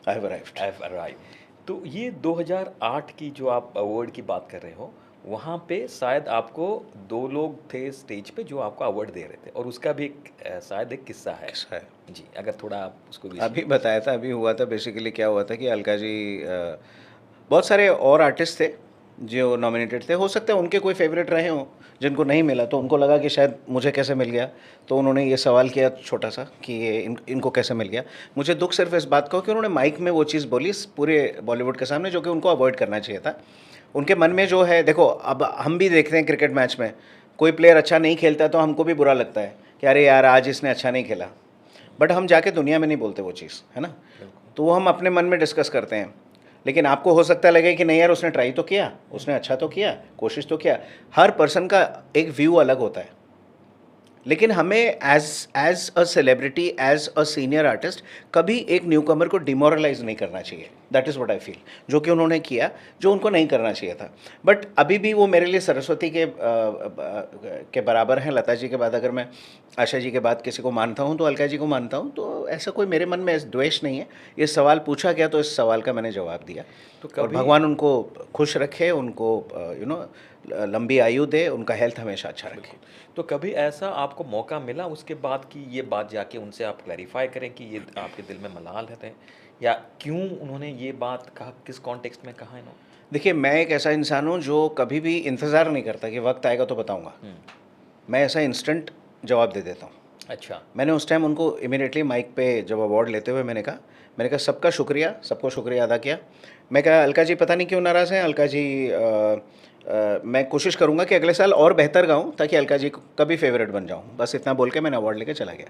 I have arrived. I have arrived. तो ये 2008 की जो आप अवार्ड की बात कर रहे हो, वहाँ पे शायद आपको 2 लोग थे स्टेज पे जो आपको अवार्ड दे रहे थे, और उसका भी एक शायद एक किस्सा है। ऐसा है, जी, अगर थोड़ा आप उसको भी अभी बताया था, अभी हुआ था। बेसिकली क्या हुआ था कि अलका जी, बहुत सारे और आर्टिस्ट थे जो नॉमिनेटेड थे, हो सकता है उनके कोई फेवरेट रहे हों जिनको नहीं मिला, तो उनको लगा कि शायद मुझे कैसे मिल गया, तो उन्होंने ये सवाल किया छोटा सा कि ये इनको कैसे मिल गया। मुझे दुख सिर्फ इस बात का हो कि उन्होंने माइक में वो चीज़ बोली पूरे बॉलीवुड के सामने, जो कि उनको अवॉइड करना चाहिए था। उनके मन में जो है, देखो अब हम भी देखते हैं क्रिकेट मैच में, कोई प्लेयर अच्छा नहीं खेलता तो हमको भी बुरा लगता है कि अरे यार आज इसने अच्छा नहीं खेला, बट हम जाके दुनिया में नहीं बोलते वो चीज़, है ना। तो वो हम अपने मन में डिस्कस करते हैं। लेकिन आपको हो सकता लगे कि नहीं यार उसने ट्राई तो किया, उसने अच्छा तो किया, कोशिश तो किया। हर पर्सन का एक व्यू अलग होता है, लेकिन हमें as a celebrity, as a senior artist, कभी एक न्यू कमर को डिमोरलाइज नहीं करना चाहिए। That is what I feel, जो कि उन्होंने किया, जो उनको नहीं करना चाहिए था। बट अभी भी वो मेरे लिए सरस्वती के बराबर हैं। लता जी के बाद अगर मैं आशा जी के बाद किसी को मानता हूँ तो अलका जी को मानता हूँ। तो ऐसा कोई मेरे मन में द्वेष नहीं है। ये सवाल पूछा गया तो इस सवाल का मैंने जवाब दिया। तो और कभी भगवान उनको खुश रखे, उनको लंबी आयु दे, उनका हेल्थ हमेशा अच्छा रखे। तो कभी ऐसा आपको मौका मिला उसके बाद कि ये बात जाके उनसे आप क्लैरिफाई करें कि ये आपके दिल में मलाल है, या क्यों उन्होंने ये बात कहा, किस कॉन्टेक्स्ट में कहा इन्होंने? देखिए, मैं एक ऐसा इंसान हूँ जो कभी भी इंतज़ार नहीं करता कि वक्त आएगा तो बताऊँगा। मैं ऐसा इंस्टेंट जवाब दे देता हूँ। अच्छा। मैंने उस टाइम उनको इमीडिएटली माइक पे जब अवार्ड लेते हुए मैंने कहा सबका शुक्रिया, सबको शुक्रिया अदा किया। मैं कहा अलका जी पता नहीं क्यों नाराज़ हैं। अलका जी मैं कोशिश करूँगा कि अगले साल और बेहतर गाऊँ ताकि अलका जी का भी फेवरेट बन जाऊँ। बस इतना बोल के मैंने अवार्ड लेके चला गया।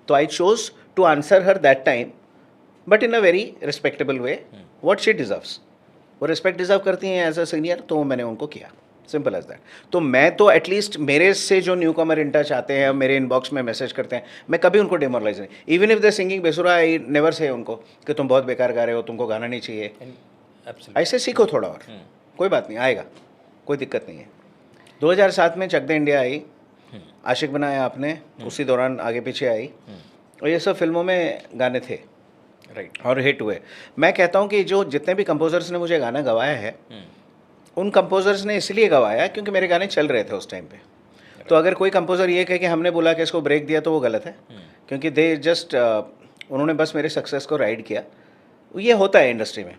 तो I chose to answer her that time, but in a very respectable way, what she deserves. वो रिस्पेक्ट डिज़र्व करती हैं एज अ सीनियर, तो मैंने उनको किया, सिंपल एज दैट। तो मैं तो एटलीस्ट मेरे से जो न्यू कमर इन टच आते हैं, मेरे इनबॉक्स में मैसेज करते हैं, मैं कभी उनको डिमोरलाइज नहीं। इवन इफ द सिंगिंग बेसुरा, आई नेवर से उनको कि तुम बहुत बेकार गा रहे हो, तुमको गाना नहीं चाहिए। एब्सोल्युटली। ऐसे सीखो थोड़ा और, कोई बात नहीं, आएगा, कोई दिक्कत नहीं है। 2007 में चक दे इंडिया आई, आशिक बनाया आपने, उसी दौरान आगे पीछे आई, और ये सब फिल्मों में गाने थे राइट। और हिट हुए। मैं कहता हूँ कि जो जितने भी कंपोजर्स ने मुझे गाना गवाया है, उन कंपोजर्स ने इसलिए गवाया क्योंकि मेरे गाने चल रहे थे उस टाइम पे। तो अगर कोई कंपोजर ये कहे कि हमने बोला कि इसको ब्रेक दिया, तो वो गलत है, क्योंकि दे जस्ट उन्होंने बस मेरे सक्सेस को राइड किया। ये होता है इंडस्ट्री में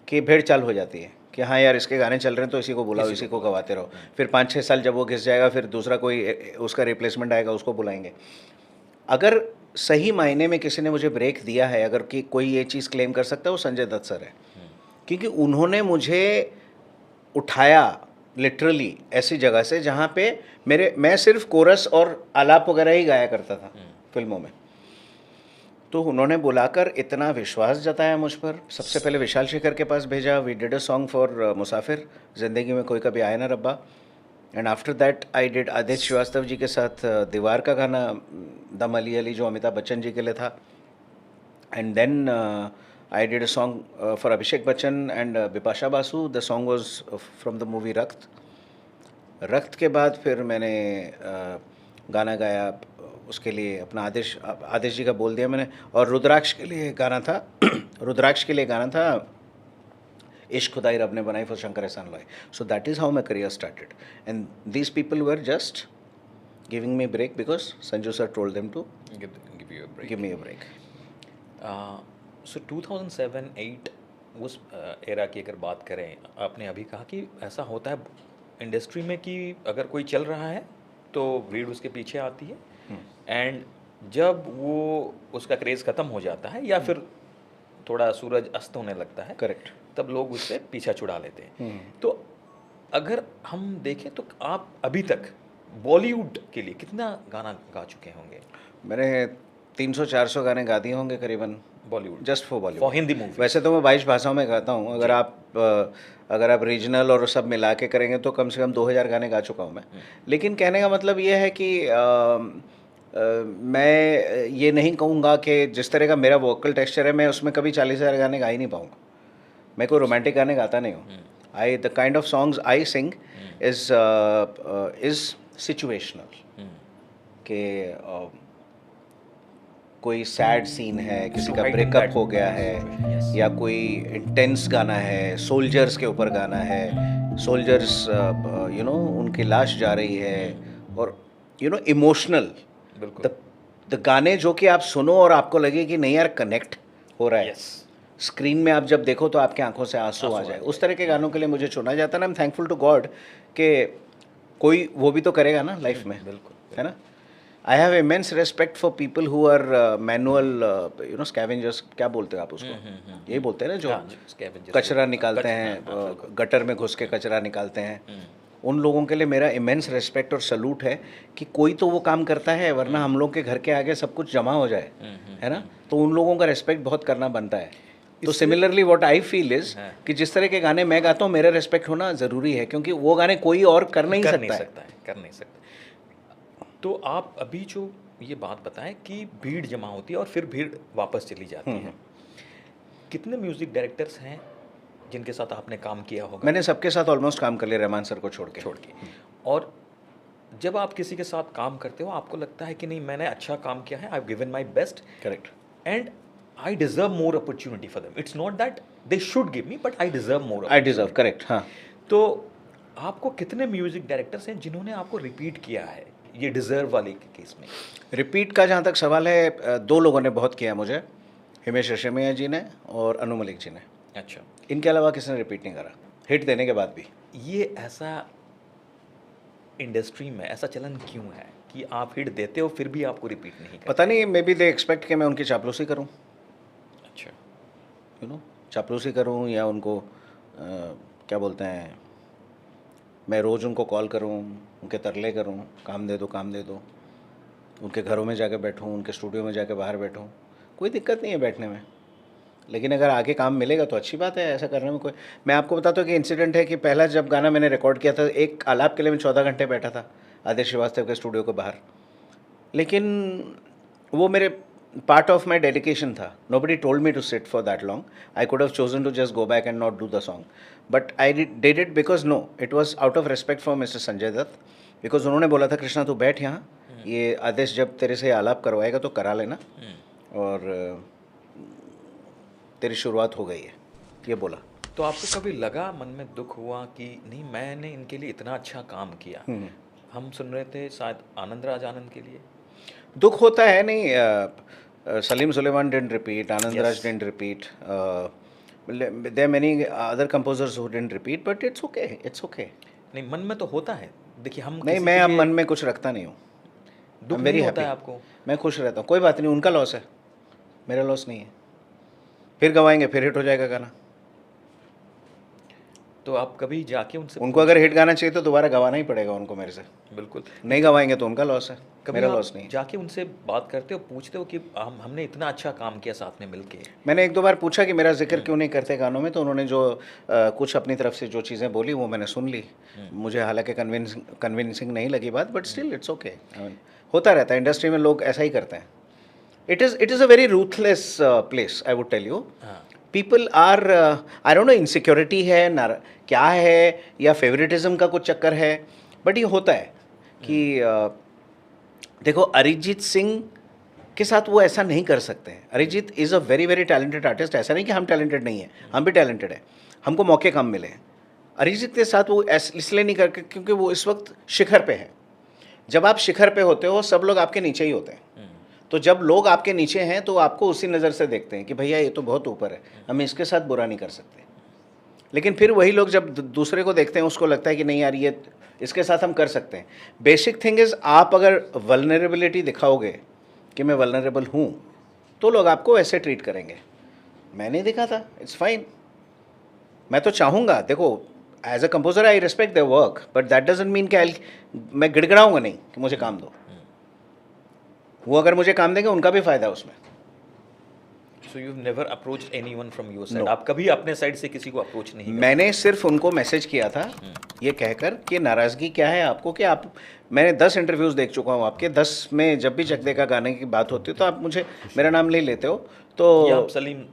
कि भेड़ चाल हो जाती है कि हाँ यार इसके गाने चल रहे हैं तो इसी को बुलाओ, इसी को गवाते रहो। फिर 5-6 साल जब वो घिस जाएगा, फिर दूसरा कोई उसका रिप्लेसमेंट आएगा, उसको बुलाएंगे। अगर सही मायने में किसी ने मुझे ब्रेक दिया है, अगर कि कोई ये चीज़ क्लेम कर सकता है, वो संजय दत्त सर है। क्योंकि उन्होंने मुझे उठाया लिटरली ऐसी जगह से जहाँ पे मैं सिर्फ कोरस और आलाप वगैरह ही गाया करता था फिल्मों में। तो उन्होंने बुलाकर इतना विश्वास जताया मुझ पर। सबसे पहले विशाल शेखर के पास भेजा। We did a song for Musafir, ज़िंदगी में कोई कभी आए ना रब्बा। And after that I did Aditya Srivastava ji के साथ दीवार का गाना, दम अली अली, जो अमिताभ बच्चन जी के लिए था। And then I did a song for Abhishek Bachchan and Bipasha Basu. The song was from the movie Rakht. Rakht के बाद फिर मैंने गाना गाया उसके लिए अपना आदेश जी का बोल दिया मैंने। और रुद्राक्ष के लिए गाना था रुद्राक्ष के लिए गाना था इश्क खुदाई रब ने बनाई for Shankar Ehsaan Loy. So that is how my career started, and these people were just giving me break because Sanju sir told them to give me a break. So 2007-8 उस एरा की अगर बात करें, आपने अभी कहा कि ऐसा होता है इंडस्ट्री में कि अगर कोई चल रहा है तो भीड़ उसके पीछे आती है, एंड जब वो उसका क्रेज़ ख़त्म हो जाता है या फिर थोड़ा सूरज अस्त होने लगता है, करेक्ट, तब लोग उससे पीछा छुड़ा लेते हैं। तो अगर हम देखें तो आप अभी तक बॉलीवुड के लिए कितना गाना गा चुके होंगे? मैंने 300-400 गाने गा दिए होंगे करीबन Bollywood, just for Bollywood, for Hindi movie. वैसे तो मैं 22 भाषाओं में गाता हूँ। अगर आप रीजनल और सब मिला के करेंगे तो कम से कम 2000 गाने गा चुका हूँ मैं। लेकिन कहने का मतलब ये है कि मैं ये नहीं कहूँगा कि जिस तरह का मेरा वोकल टेक्सचर है, मैं उसमें कभी 40,000 गाने गा ही नहीं पाऊँगा। मैं कोई रोमांटिक गाने गाता नहीं हूँ। The kind of songs I sing is situational. कि कोई सैड सीन है, किसी का Highlighting ब्रेकअप that हो गया है, yes. या कोई इंटेंस गाना है, सोल्जर्स के ऊपर गाना है, सोल्जर्स उनकी लाश जा रही है, और इमोशनल बिल्कुल द गाने जो कि आप सुनो और आपको लगे कि नहीं यार कनेक्ट हो रहा है, यस स्क्रीन में आप जब देखो तो आपके आंखों से आंसू आ जाए, उस तरह के गानों के लिए मुझे चुना जाता है ना। I am thankful to God कि कोई वो भी तो करेगा ना लाइफ में, बिल्कुल है ना। I have immense respect for people who are manual scavengers, क्या बोलते हैं आप उसको, यही बोलते हैं ना, जो हाँ जी, scavengers कचरा को- निकालते हाँ, हैं, हाँ, बिल्कुल। गटर में घुस के कचरा निकालते हैं। उन लोगों के लिए मेरा इमेंस रेस्पेक्ट और सलूट है कि कोई तो वो काम करता है, वरना हम लोग के घर के आगे सब कुछ जमा हो जाए, है ना। तो उन लोगों का रेस्पेक्ट बहुत करना बनता है। तो similarly what I feel is कि जिस तरह के गाने मैं गाता हूँ, मेरा रेस्पेक्ट होना ज़रूरी है, क्योंकि वो गाने कोई और कर नहीं सकता है। कर नहीं सकता। तो आप अभी जो ये बात बताएं कि भीड़ जमा होती है और फिर भीड़ वापस चली जाती है, कितने म्यूजिक डायरेक्टर्स हैं जिनके साथ आपने काम किया होगा? मैंने सबके साथ ऑलमोस्ट काम कर लिया, रहमान सर को छोड़ के। और जब आप किसी के साथ काम करते हो, आपको लगता है कि नहीं मैंने अच्छा काम किया है, I have given my best correct. And I deserve more opportunity for them, it's not that they should give me but I deserve more. I deserve, correct. हाँ, तो आपको कितने म्यूजिक डायरेक्टर्स हैं जिन्होंने आपको रिपीट किया है ये डिजर्व वाले के केस में? रिपीट का जहाँ तक सवाल है, दो लोगों ने बहुत किया मुझे, हिमेश रेशमिया जी ने और अनु मलिक जी ने। अच्छा, इनके अलावा किसी ने रिपीट नहीं करा, हिट देने के बाद भी। ये ऐसा इंडस्ट्री में ऐसा चलन क्यों है कि आप हिट देते हो फिर भी आपको रिपीट नहीं करते? पता नहीं, मे बी दे एक्सपेक्ट कि मैं उनकी चापलूसी करूं, अच्छा, चापलूसी करूं, या उनको क्या बोलते हैं, मैं रोज़ उनको कॉल करूं, उनके तरले करूं, काम दे दो काम दे दो, उनके घरों में जाके बैठूं, उनके स्टूडियो में जाके बाहर बैठूं। कोई दिक्कत नहीं है बैठने में, लेकिन अगर आगे काम मिलेगा तो अच्छी बात है, ऐसा करने में कोई। मैं आपको बताता हूँ कि इंसिडेंट है कि पहला जब गाना मैंने रिकॉर्ड किया था, एक आलाप के लिए मैं 14 घंटे बैठा था आदित्य श्रीवास्तव के स्टूडियो के बाहर, लेकिन वो मेरे पार्ट ऑफ माई डेडिकेशन था। Nobody told me to sit for that long, I could have chosen to just go back and not do the song, but I did it because no, it was out of respect for mister Sanjay Dutt, because उन्होंने बोला था कृष्णा तू बैठ यहाँ, ये आदेश जब तेरे से आलाप करवाएगा तो करा लेना, और तेरी शुरुआत हो गई है, ये बोला। तो आपको कभी लगा, मन में दुख हुआ कि नहीं मैंने इनके लिए इतना अच्छा काम किया? हम सुन रहे थे शायद आनंद राज आनंद के लिए। दुख होता है, नहीं, Salim Sulaiman didn't repeat, Anand Raj didn't repeat, there many other composers who didn't repeat, but it's okay, it's okay. नहीं, मन में तो होता है, देखिए हम नहीं, किसी मैं के अब लिए मन में कुछ रखता नहीं हूँ, दुख I'm very नहीं होता happy. है आपको? मैं खुश रहता हूँ, कोई बात नहीं, उनका लॉस है, मेरा लॉस नहीं है। फिर गवाएंगे, फिर हिट हो जाएगा गाना। तो आप कभी जाके उनसे उनको अगर हिट गाना चाहिए तो दोबारा गवाना ही पड़ेगा उनको मेरे से, बिल्कुल नहीं गवाएंगे तो उनका लॉस है, कभी मेरा आप लॉस नहीं है। जाके उनसे बात करते हो, पूछते हो कि हमने इतना अच्छा काम किया साथ में मिलके? मैंने एक दो बार पूछा कि मेरा जिक्र क्यों नहीं करते गानों में, तो उन्होंने जो कुछ अपनी तरफ से जो चीज़ें बोली वो मैंने सुन ली। मुझे हालांकि कन्विंसिंग नहीं लगी बात, बट स्टिल इट्स ओके। होता रहता है, इंडस्ट्री में लोग ऐसा ही करते हैं। It is a very ruthless place, I would tell you. People are, I don't know insecurity है ना क्या है, या फेवरेटिज्म का कुछ चक्कर है, बट ये होता है कि देखो अरिजीत सिंह के साथ वो ऐसा नहीं कर सकते हैं। Arijit is a very very talented artist, ऐसा नहीं कि हम टैलेंटेड नहीं हैं, हम भी टैलेंटेड हैं, हमको मौके कम मिले हैं। अरिजीत के साथ वो इसलिए नहीं करके क्योंकि वो इस वक्त शिखर पे है। जब आप शिखर पे होते हो सब लोग आपके नीचे ही होते हैं, तो जब लोग आपके नीचे हैं तो आपको उसी नज़र से देखते हैं कि भैया ये तो बहुत ऊपर है, हम इसके साथ बुरा नहीं कर सकते। लेकिन फिर वही लोग जब दूसरे को देखते हैं उसको लगता है कि नहीं यार ये इसके साथ हम कर सकते हैं। बेसिक थिंग इज़, आप अगर वल्नरेबिलिटी दिखाओगे कि मैं वल्नरेबल हूँ तो लोग आपको ऐसे ट्रीट करेंगे। मैं नहीं दिखा था, इट्स फाइन। मैं तो चाहूँगा, देखो as a composer I respect their work, but that doesn't mean कि मैं गिड़गिड़ाऊँगा नहीं कि मुझे काम दो। वो अगर मुझे काम देंगे उनका भी फ़ायदा है उसमें। So you never approached anyone from your side? No. आप कभी अपने साइड से किसी को अप्रोच नहीं? मैंने सिर्फ उनको मैसेज किया था ये कहकर कि नाराज़गी क्या है आपको, कि आप, मैंने 10 इंटरव्यूज़ देख चुका हूँ आपके, 10 में जब भी चक दे का गाने की बात होती है तो आप मुझे मेरा नाम ले लेते हो, या तो सलीम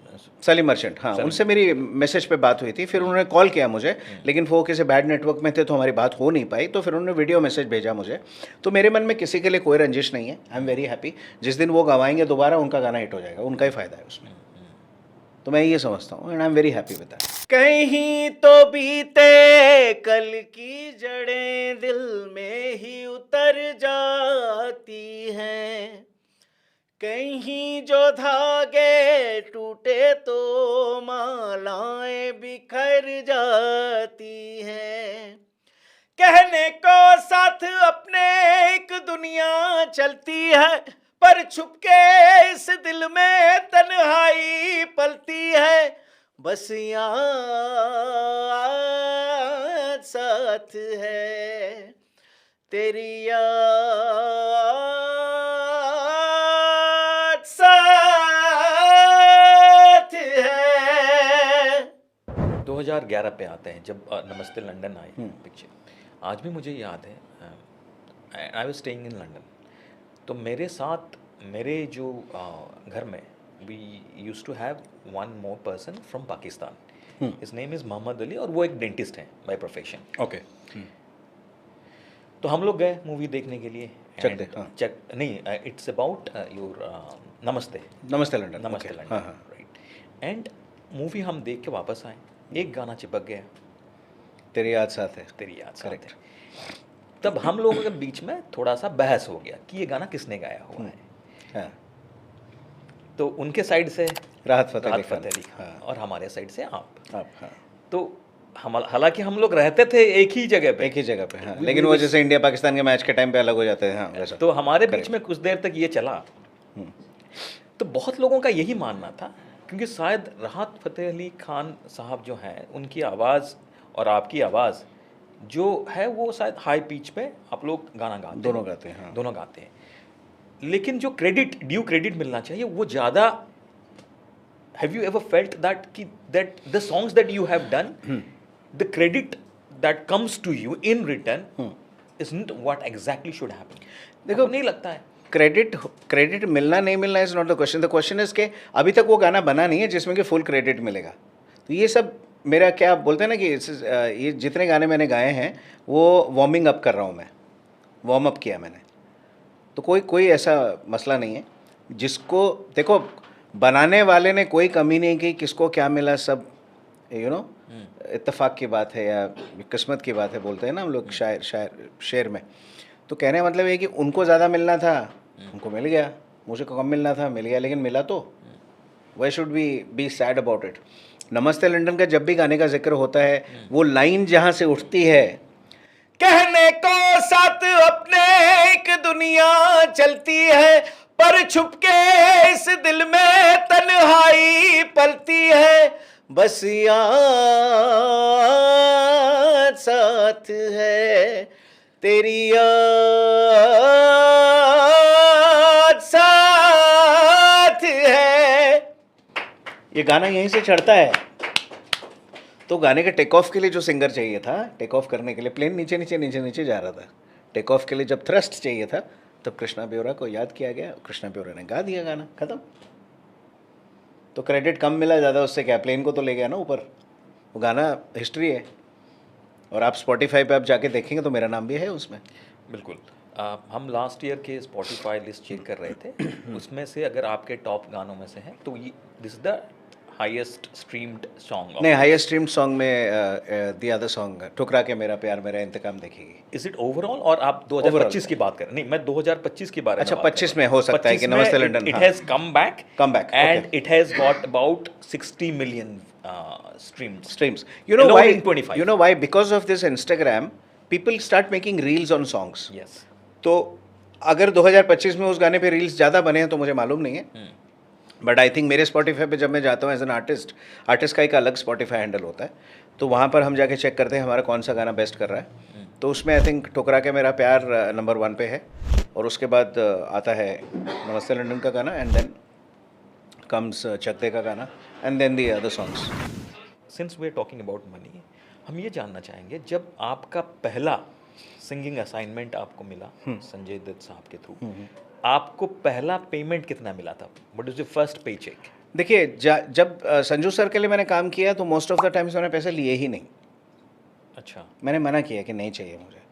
सलीम मर्चेंट, हाँ, उनसे मेरी मैसेज पे बात हुई थी, फिर उन्होंने कॉल किया मुझे, लेकिन वो किसी बैड नेटवर्क में थे तो हमारी बात हो नहीं पाई, तो फिर उन्होंने वीडियो मैसेज भेजा मुझे। तो मेरे मन में किसी के लिए कोई रंजिश नहीं है, आई एम वेरी हैप्पी। जिस दिन वो गवाएंगे दोबारा उनका गाना हिट हो जाएगा, उनका ही फ़ायदा है उसमें। तो मैं ये समझता हूँ and I am very happy with that. कहीं तो बीते कल की जड़ें दिल में ही उतर जाती हैं, कहीं जो धागे टूटे तो मालाएं बिखर जाती हैं। कहने को साथ अपने एक दुनिया चलती है, पर छुपके इस दिल में तन्हाई पलती है। बस याद साथ है, तेरी याद साथ है। 2011 पे आते हैं जब नमस्ते लंदन आई पिक्चर। आज भी मुझे याद है, I was staying in London, तो मेरे साथ मेरे जो घर में we used to have one more person from Pakistan. His name is Mohammad Ali और वो एक डेंटिस्ट हैं बाय प्रोफेशन। ओके, तो हम लोग गए मूवी देखने के लिए। चक दे, हाँ। चक नहीं, इट्स अबाउट योर नमस्ते नमस्ते लंदन, नमस्ते okay, लंदन, हाँ हाँ। राइट। एंड मूवी हम देख के वापस आए, एक गाना चिपक गया, तेरी याद साथ है। तेरी याद साथ Correct. है। तब हम लोगों के बीच में थोड़ा सा बहस हो गया कि ये गाना किसने गाया हुआ है। हाँ, तो उनके साइड से राहत फ़तेह राहत अली खान, फ़तेह अली खान, हाँ, और हमारे साइड से आप। हाँ, तो हम हालांकि हम लोग रहते थे एक ही जगह पे, एक ही जगह पे, हाँ, लेकिन वो जैसे इंडिया पाकिस्तान के मैच के टाइम पे अलग हो जाते हैं, हाँ, वैसा। तो हमारे बीच Correct. में कुछ देर तक ये चला। तो बहुत लोगों का यही मानना था, क्योंकि शायद राहत फ़तेह अली खान साहब जो हैं, उनकी आवाज़ और आपकी आवाज़ जो है वो शायद हाई पिच पे आप लोग गाना गाते हैं, दोनों गाते हैं, हाँ। दोनों गाते हैं। लेकिन जो क्रेडिट, ड्यू क्रेडिट मिलना चाहिए वो ज़्यादा। Have you ever felt that कि that the songs that you have done, the credit that comes to you in return isn't what exactly should happen? देखो, आपको नहीं लगता है? क्रेडिट मिलना नहीं मिलना is not the question. The question is कि अभी तक वो गाना बना नहीं है जिसमें कि फुल क्रेडिट मिलेगा। तो ये सब मेरा, क्या बोलते हैं ना कि ये जितने गाने मैंने गाए हैं वो वार्मिंग अप कर रहा हूँ मैं, वार्म अप किया मैंने। तो कोई ऐसा मसला नहीं है। जिसको देखो, बनाने वाले ने कोई कमी नहीं की, किसको क्या मिला सब इत्तेफाक की बात है या किस्मत की बात है, बोलते हैं ना हम लोग शेर में। तो कहने का मतलब ये कि उनको ज़्यादा मिलना था, उनको मिल गया, मुझे कम मिलना था, मिल गया, लेकिन मिला तो why should be sad about it. नमस्ते लंदन का जब भी गाने का जिक्र होता है, वो लाइन जहाँ से उठती है, कहने को साथ अपने एक दुनिया चलती है, पर छुपके इस दिल में तन्हाई पलती है। बस याद साथ है, तेरी याद साथ है। ये गाना यहीं से चढ़ता है। तो गाने के टेक ऑफ के लिए जो सिंगर चाहिए था, टेक ऑफ करने के लिए प्लेन नीचे नीचे नीचे नीचे जा रहा था, टेक ऑफ के लिए जब थ्रस्ट चाहिए था, तब कृष्णा बेओरा को याद किया गया, कृष्णा बेओरा ने गा दिया गाना, खत्म। तो क्रेडिट कम मिला ज़्यादा, उससे क्या, प्लेन को तो ले गया ना ऊपर। वो गाना हिस्ट्री है, और आप स्पॉटिफाई पे आप जाके देखेंगे तो मेरा नाम भी है उसमें। बिल्कुल। हम लास्ट ईयर के स्पॉटिफाई लिस्ट चेक कर रहे थे, उसमें से अगर आपके टॉप गानों में से है तो ये this is the highest streamed song. नहीं, हाईएस्ट स्ट्रीम्ड सॉन्ग में द अदर सॉन्ग ठुकरा के मेरा प्यार मेरा इंतकाम देखेगी। इज इट ओवरऑल, और आप 2025 की बात करें? नहीं, मैं 2025 के बारे में अच्छा, बात कर 25 रहा में हूं। हो सकता है कि 25 में नमस्ते लंदन, इट हाँ। Has come back and okay. It has got about 60 million streams. You know why? In 25. You know why? Because of this Instagram, people start making reels on songs. Yes. तो अगर 2025 में उस गाने पे reels ज़्यादा बने हैं तो मुझे मालूम नहीं है, बट आई थिंक मेरे स्पॉटिफाई पे जब मैं जाता हूँ एज एन आर्टिस्ट का एक अलग स्पॉटिफाई हैंडल होता है, तो वहाँ पर हम जाके चेक करते हैं हमारा कौन सा गाना बेस्ट कर रहा है। तो उसमें आई थिंक ठुकरा के मेरा प्यार नंबर 1 पे है, और उसके बाद आता है नमस्ते लंदन का गाना, एंड देन कम्स चकते का गाना, and then the other songs. Since we are talking about money, हम ये जानना चाहेंगे, जब आपका पहला सिंगिंग असाइनमेंट आपको मिला संजय दत्त साहब के थ्रू, आपको पहला पेमेंट कितना मिला था? व्हाट इज योर फर्स्ट पे चेक? देखिए जब संजू सर के लिए मैंने काम किया तो मोस्ट ऑफ द टाइम्स मैंने पैसे लिए ही नहीं। अच्छा। मैंने मना किया कि नहीं चाहिए मुझे,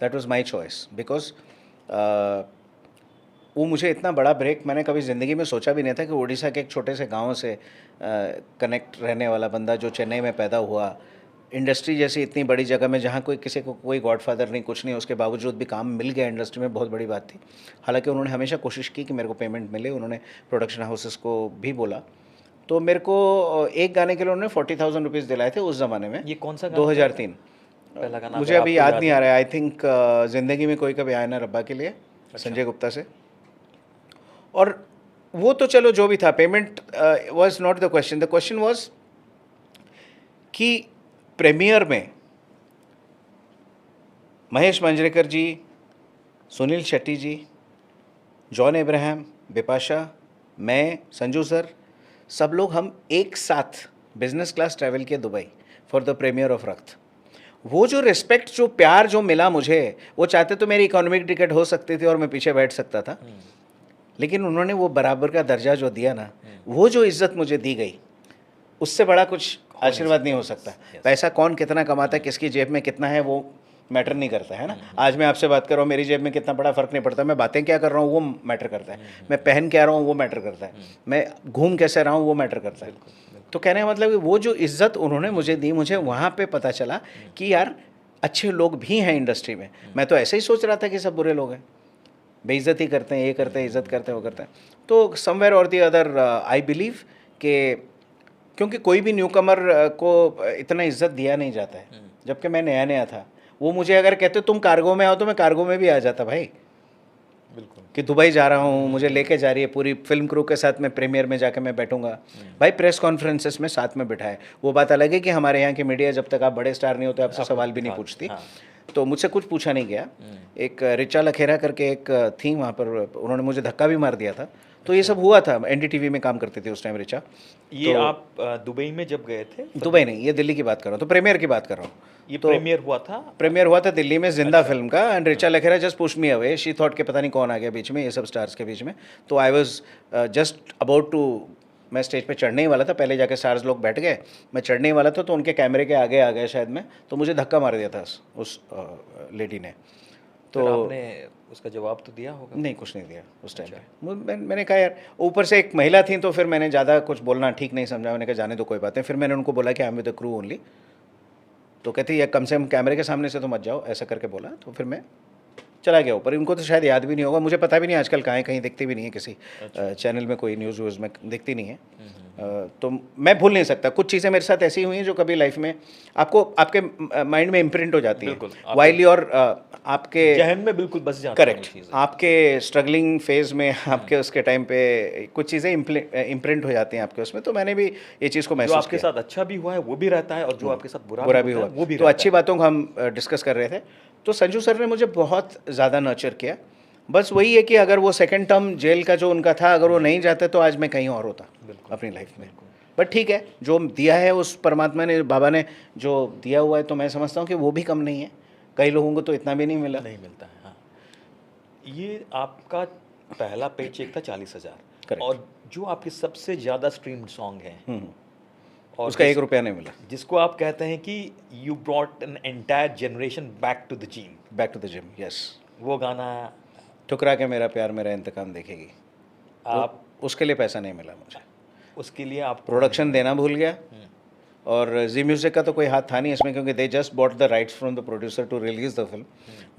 that was my choice, because वो मुझे इतना बड़ा ब्रेक मैंने कभी ज़िंदगी में सोचा भी नहीं था कि उड़ीसा के एक छोटे से गांव से कनेक्ट रहने वाला बंदा जो चेन्नई में पैदा हुआ, इंडस्ट्री जैसी इतनी बड़ी जगह में जहाँ कोई किसी को कोई गॉडफादर नहीं, कुछ नहीं, उसके बावजूद भी काम मिल गया इंडस्ट्री में, बहुत बड़ी बात थी। हालांकि उन्होंने हमेशा कोशिश की कि मेरे को पेमेंट मिले, उन्होंने प्रोडक्शन हाउसेस को भी बोला। तो मेरे को एक गाने के लिए उन्होंने 40,000 रुपीज़ दिलाए थे उस ज़माने में। ये कौन सा गाना 2003 पहला गाना मुझे अगर अभी आपको याद नहीं आ रहा है। आई थिंक ज़िंदगी में कोई कभी आया ना रब्बा के लिए, संजय गुप्ता से। और वो तो चलो जो भी था, payment was not the question. The question was कि प्रीमियर में महेश मांजरेकर जी, सुनील शेट्टी जी, जॉन अब्राहम, बिपाशा, मैं, संजू सर, सब लोग हम एक साथ बिजनेस क्लास ट्रैवल किए Dubai for the premiere of Rakht. वो जो रिस्पेक्ट, जो प्यार जो मिला मुझे, वो चाहते तो मेरी इकोनॉमिक टिकट हो सकती थी और मैं पीछे बैठ सकता था, लेकिन उन्होंने वो बराबर का दर्जा जो दिया ना, वो जो इज्जत मुझे दी गई, उससे बड़ा कुछ आशीर्वाद नहीं हो सकता। पैसा कौन कितना कमाता है, किसकी जेब में कितना है, वो मैटर नहीं करता है ना। आज मैं आपसे बात कर रहा हूँ, मेरी जेब में कितना बड़ा फ़र्क नहीं पड़ता। मैं बातें क्या कर रहा हूँ वो मैटर करता है, मैं पहन क्या रहा हूँ वो मैटर करता है, मैं घूम कैसे रहा हूँ वो मैटर करता है। तो कहने का मतलब कि वो जो इज़्ज़त उन्होंने मुझे दी, मुझे वहाँ पे पता चला कि यार अच्छे लोग भी हैं इंडस्ट्री में। मैं तो ऐसे ही सोच रहा था कि सब बुरे लोग हैं, बेइज्जती करते हैं, ये करते हैं, इज़्ज़त करते हैं, वो करते हैं। तो समवेयर और दी अदर आई बिलीव कि क्योंकि कोई भी न्यू कमर को इतना इज्जत दिया नहीं जाता है, जबकि मैं नया नया था। वो मुझे अगर कहते तुम कार्गो में आओ तो मैं कार्गो में भी आ जाता भाई, बिल्कुल, कि दुबई जा रहा हूँ, मुझे लेके जा रही है पूरी फिल्म क्रू के साथ, मैं प्रीमियर में जाके मैं बैठूंगा भाई, प्रेस कॉन्फ्रेंसेस में साथ में बिठाए। वो बात अलग है कि हमारे यहाँ की मीडिया जब तक आप बड़े स्टार नहीं होते आपसे सवाल भी नहीं पूछती, तो मुझसे कुछ पूछा नहीं गया। एक रिचा लखेरा करके एक थी वहाँ पर, उन्होंने मुझे धक्का भी मार दिया था। तो ये सब हुआ था। एनडीटीवी में काम करती थी उस टाइम रिचा। ये तो आप दुबई में जब गए थे? दुबई नहीं, ये दिल्ली की बात कर रहा हूँ, तो प्रीमियर की बात कर रहा हूँ। ये तो प्रीमियर हुआ था? प्रीमियर हुआ था दिल्ली में जिंदा फिल्म का, and Richa Lakhera just push me away, she thought के पता नहीं कौन आ गया बीच में, ये सब स्टार्स के बीच में। तो I was just about to, मैं स्टेज पे चढ़ने ही वाला था, पहले जाके स्टार्स लोग बैठ गए, मैं चढ़ने ही वाला था, तो उनके कैमरे के आगे आ गया शायद मैं, तो मुझे धक्का मार दिया था उस लेडी ने। तो आपने उसका जवाब तो दिया होगा? नहीं, कुछ नहीं दिया उस टाइम पे। मैंने कहा यार, ऊपर से एक महिला थी, तो फिर मैंने ज़्यादा कुछ बोलना ठीक नहीं समझा, मैंने कहा जाने दो कोई बात नहीं। फिर मैंने उनको बोला कि I am with the crew only, तो कहती है कम से कम कैमरे के सामने से तो मत जाओ, ऐसा करके बोला। तो फिर मैं चला गया ऊपर। इनको तो शायद याद भी नहीं होगा, मुझे पता भी नहीं आजकल कहाँ है, कहीं दिखती भी नहीं है किसी चैनल में, कोई न्यूज़ व्यूज़ में दिखती नहीं है। तो मैं भूल नहीं सकता, कुछ चीज़ें मेरे साथ ऐसी हुई हैं जो कभी लाइफ में आपको आपके माइंड में इम्प्रिंट हो जाती हैं, वाइल और आपके जहन में बिल्कुल बस जाती हैं। करेक्ट, आपके स्ट्रगलिंग फेज में, आपके उसके टाइम पे कुछ चीज़ें इम्प्रिंट हो जाती हैं आपके उसमें। तो मैंने भी ये चीज़ को महसूस किया। जो आपके साथ अच्छा भी हुआ है वो भी रहता है, और जो आपके साथ बुरा भी हुआ वो भी तो अच्छी बातों को हम डिस्कस कर रहे थे। तो संजू सर ने मुझे बहुत ज़्यादा नर्चर किया। बस वही है कि अगर वो सेकंड टर्म जेल का जो उनका था, अगर वो नहीं जाते तो आज मैं कहीं और होता अपनी लाइफ में। बट ठीक है, जो दिया है उस परमात्मा ने, बाबा ने जो दिया हुआ है, तो मैं समझता हूँ कि वो भी कम नहीं है। कई लोगों को तो इतना भी नहीं मिला, नहीं मिलता है। हाँ, ये आपका पहला पे चेक था 40,000, और जो आपके सबसे ज़्यादा स्ट्रीम्ड सॉन्ग है और उसका 1 रुपया नहीं मिला, जिसको आप कहते हैं कि you brought an entire generation back to the gym, yes, वो गाना ठुकरा के मेरा प्यार मेरा इंतकाम देखेगी, आप उसके लिए पैसा नहीं मिला मुझे। उसके लिए आप प्रोडक्शन देना भूल गया, और जी म्यूज़िक का तो कोई हाथ था नहीं इसमें, क्योंकि they just bought the rights from the producer to release the film.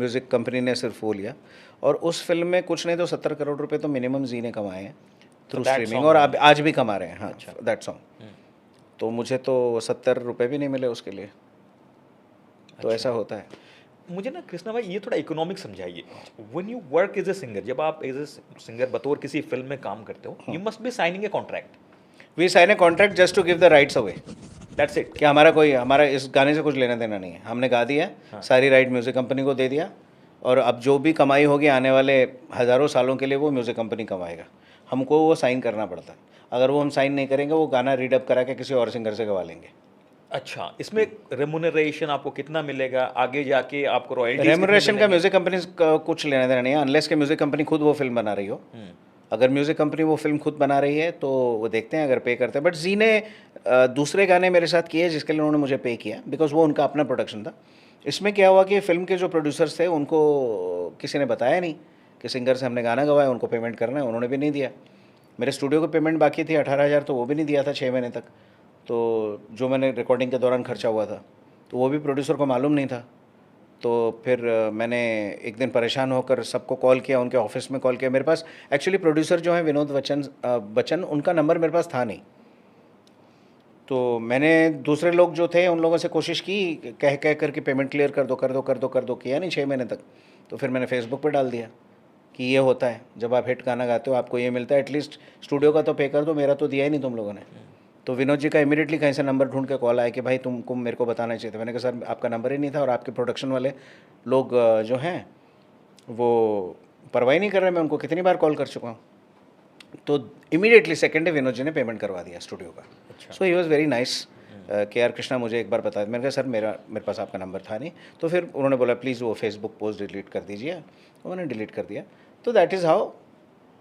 Music company ने सिर्फ वो लिया, और उस फिल्म में कुछ नहीं तो 70 करोड़ रुपए तो मिनिमम जी ने कमाए हैं थ्रू स्ट्रीमिंग, और आज भी कमा रहे हैं। हाँ, दैट सॉन्ग। तो मुझे तो 70 रुपये भी नहीं मिले उसके लिए। तो ऐसा होता है। मुझे ना कृष्णा भाई ये थोड़ा इकोनॉमिक समझाइए। When you work as a singer, जब आप एज ए सिंगर बतौर किसी फिल्म में काम करते हो, you must be signing a contract. We sign a contract just to give the rights away, that's it. कि हमारा इस गाने से कुछ लेना देना नहीं है, हमने गा दिया, सारी राइट म्यूज़िक कंपनी को दे दिया, और अब जो भी कमाई होगी आने वाले हज़ारों सालों के लिए वो म्यूज़िक कंपनी कमाएगा। हमको वो साइन करना पड़ता है। अगर वो हम साइन नहीं करेंगे, वो गाना रीडअप करा के किसी और सिंगर से गवा लेंगे। अच्छा, इसमें रेमुनरेशन आपको कितना मिलेगा आगे जाके? आपको रॉयल्टी? रेमुनरेशन का म्यूज़िक कंपनी का कुछ लेना देना नहीं है, अनलेस के म्यूज़िक कंपनी खुद वो फिल्म बना रही हो। अगर म्यूज़िक कंपनी वो फिल्म खुद बना रही है तो वो देखते हैं, अगर पे करते हैं। बट जी ने दूसरे गाने मेरे साथ किए जिसके लिए उन्होंने मुझे पे किया, बिकॉज वो उनका अपना प्रोडक्शन था। इसमें क्या हुआ कि फ़िल्म के जो प्रोड्यूसर्स थे उनको किसी ने बताया नहीं कि सिंगर से हमने गाना गवाया, उनको पेमेंट करना है, उन्होंने भी नहीं दिया। मेरे स्टूडियो को पेमेंट बाकी थी 18,000, तो वो भी नहीं दिया था 6 महीने तक। तो जो मैंने रिकॉर्डिंग के दौरान खर्चा हुआ था, तो वो भी प्रोड्यूसर को मालूम नहीं था। तो फिर मैंने एक दिन परेशान होकर सबको कॉल किया, उनके ऑफिस में कॉल किया। मेरे पास एक्चुअली प्रोड्यूसर जो हैं विनोद बच्चन, उनका नंबर मेरे पास था नहीं। तो मैंने दूसरे लोग जो थे उन लोगों से कोशिश की, कह कह कर कि पेमेंट क्लियर कर दो कर दो कर दो कर दो, किया नहीं 6 महीने तक। तो फिर मैंने फेसबुक पे डाल दिया कि ये होता है, जब आप हिट गाना गाते हो आपको ये मिलता है, एटलीस्ट स्टूडियो का तो पे कर दो, मेरा तो दिया ही नहीं तुम लोगों ने। तो विनोद जी का इमीडिएटली कहीं से नंबर ढूंढ के कॉल आया कि भाई तुमको मेरे को बताना चाहिए था। मैंने कहा सर आपका नंबर ही नहीं था, और आपके प्रोडक्शन वाले लोग जो हैं वो परवाह ही नहीं कर रहे, मैं उनको कितनी बार कॉल कर चुका हूँ। तो immediately second day Vinod ji ने पेमेंट करवा दिया स्टूडियो का। सो ही वॉज़ वेरी नाइस। के आर कृष्णा मुझे एक बार बताया, मैंने कहा सर मेरे पास आपका नंबर था नहीं। तो फिर उन्होंने बोला प्लीज़ वो फेसबुक पोस्ट डिलीट कर दीजिए, तो मैंने डिलीट कर दिया। तो that is how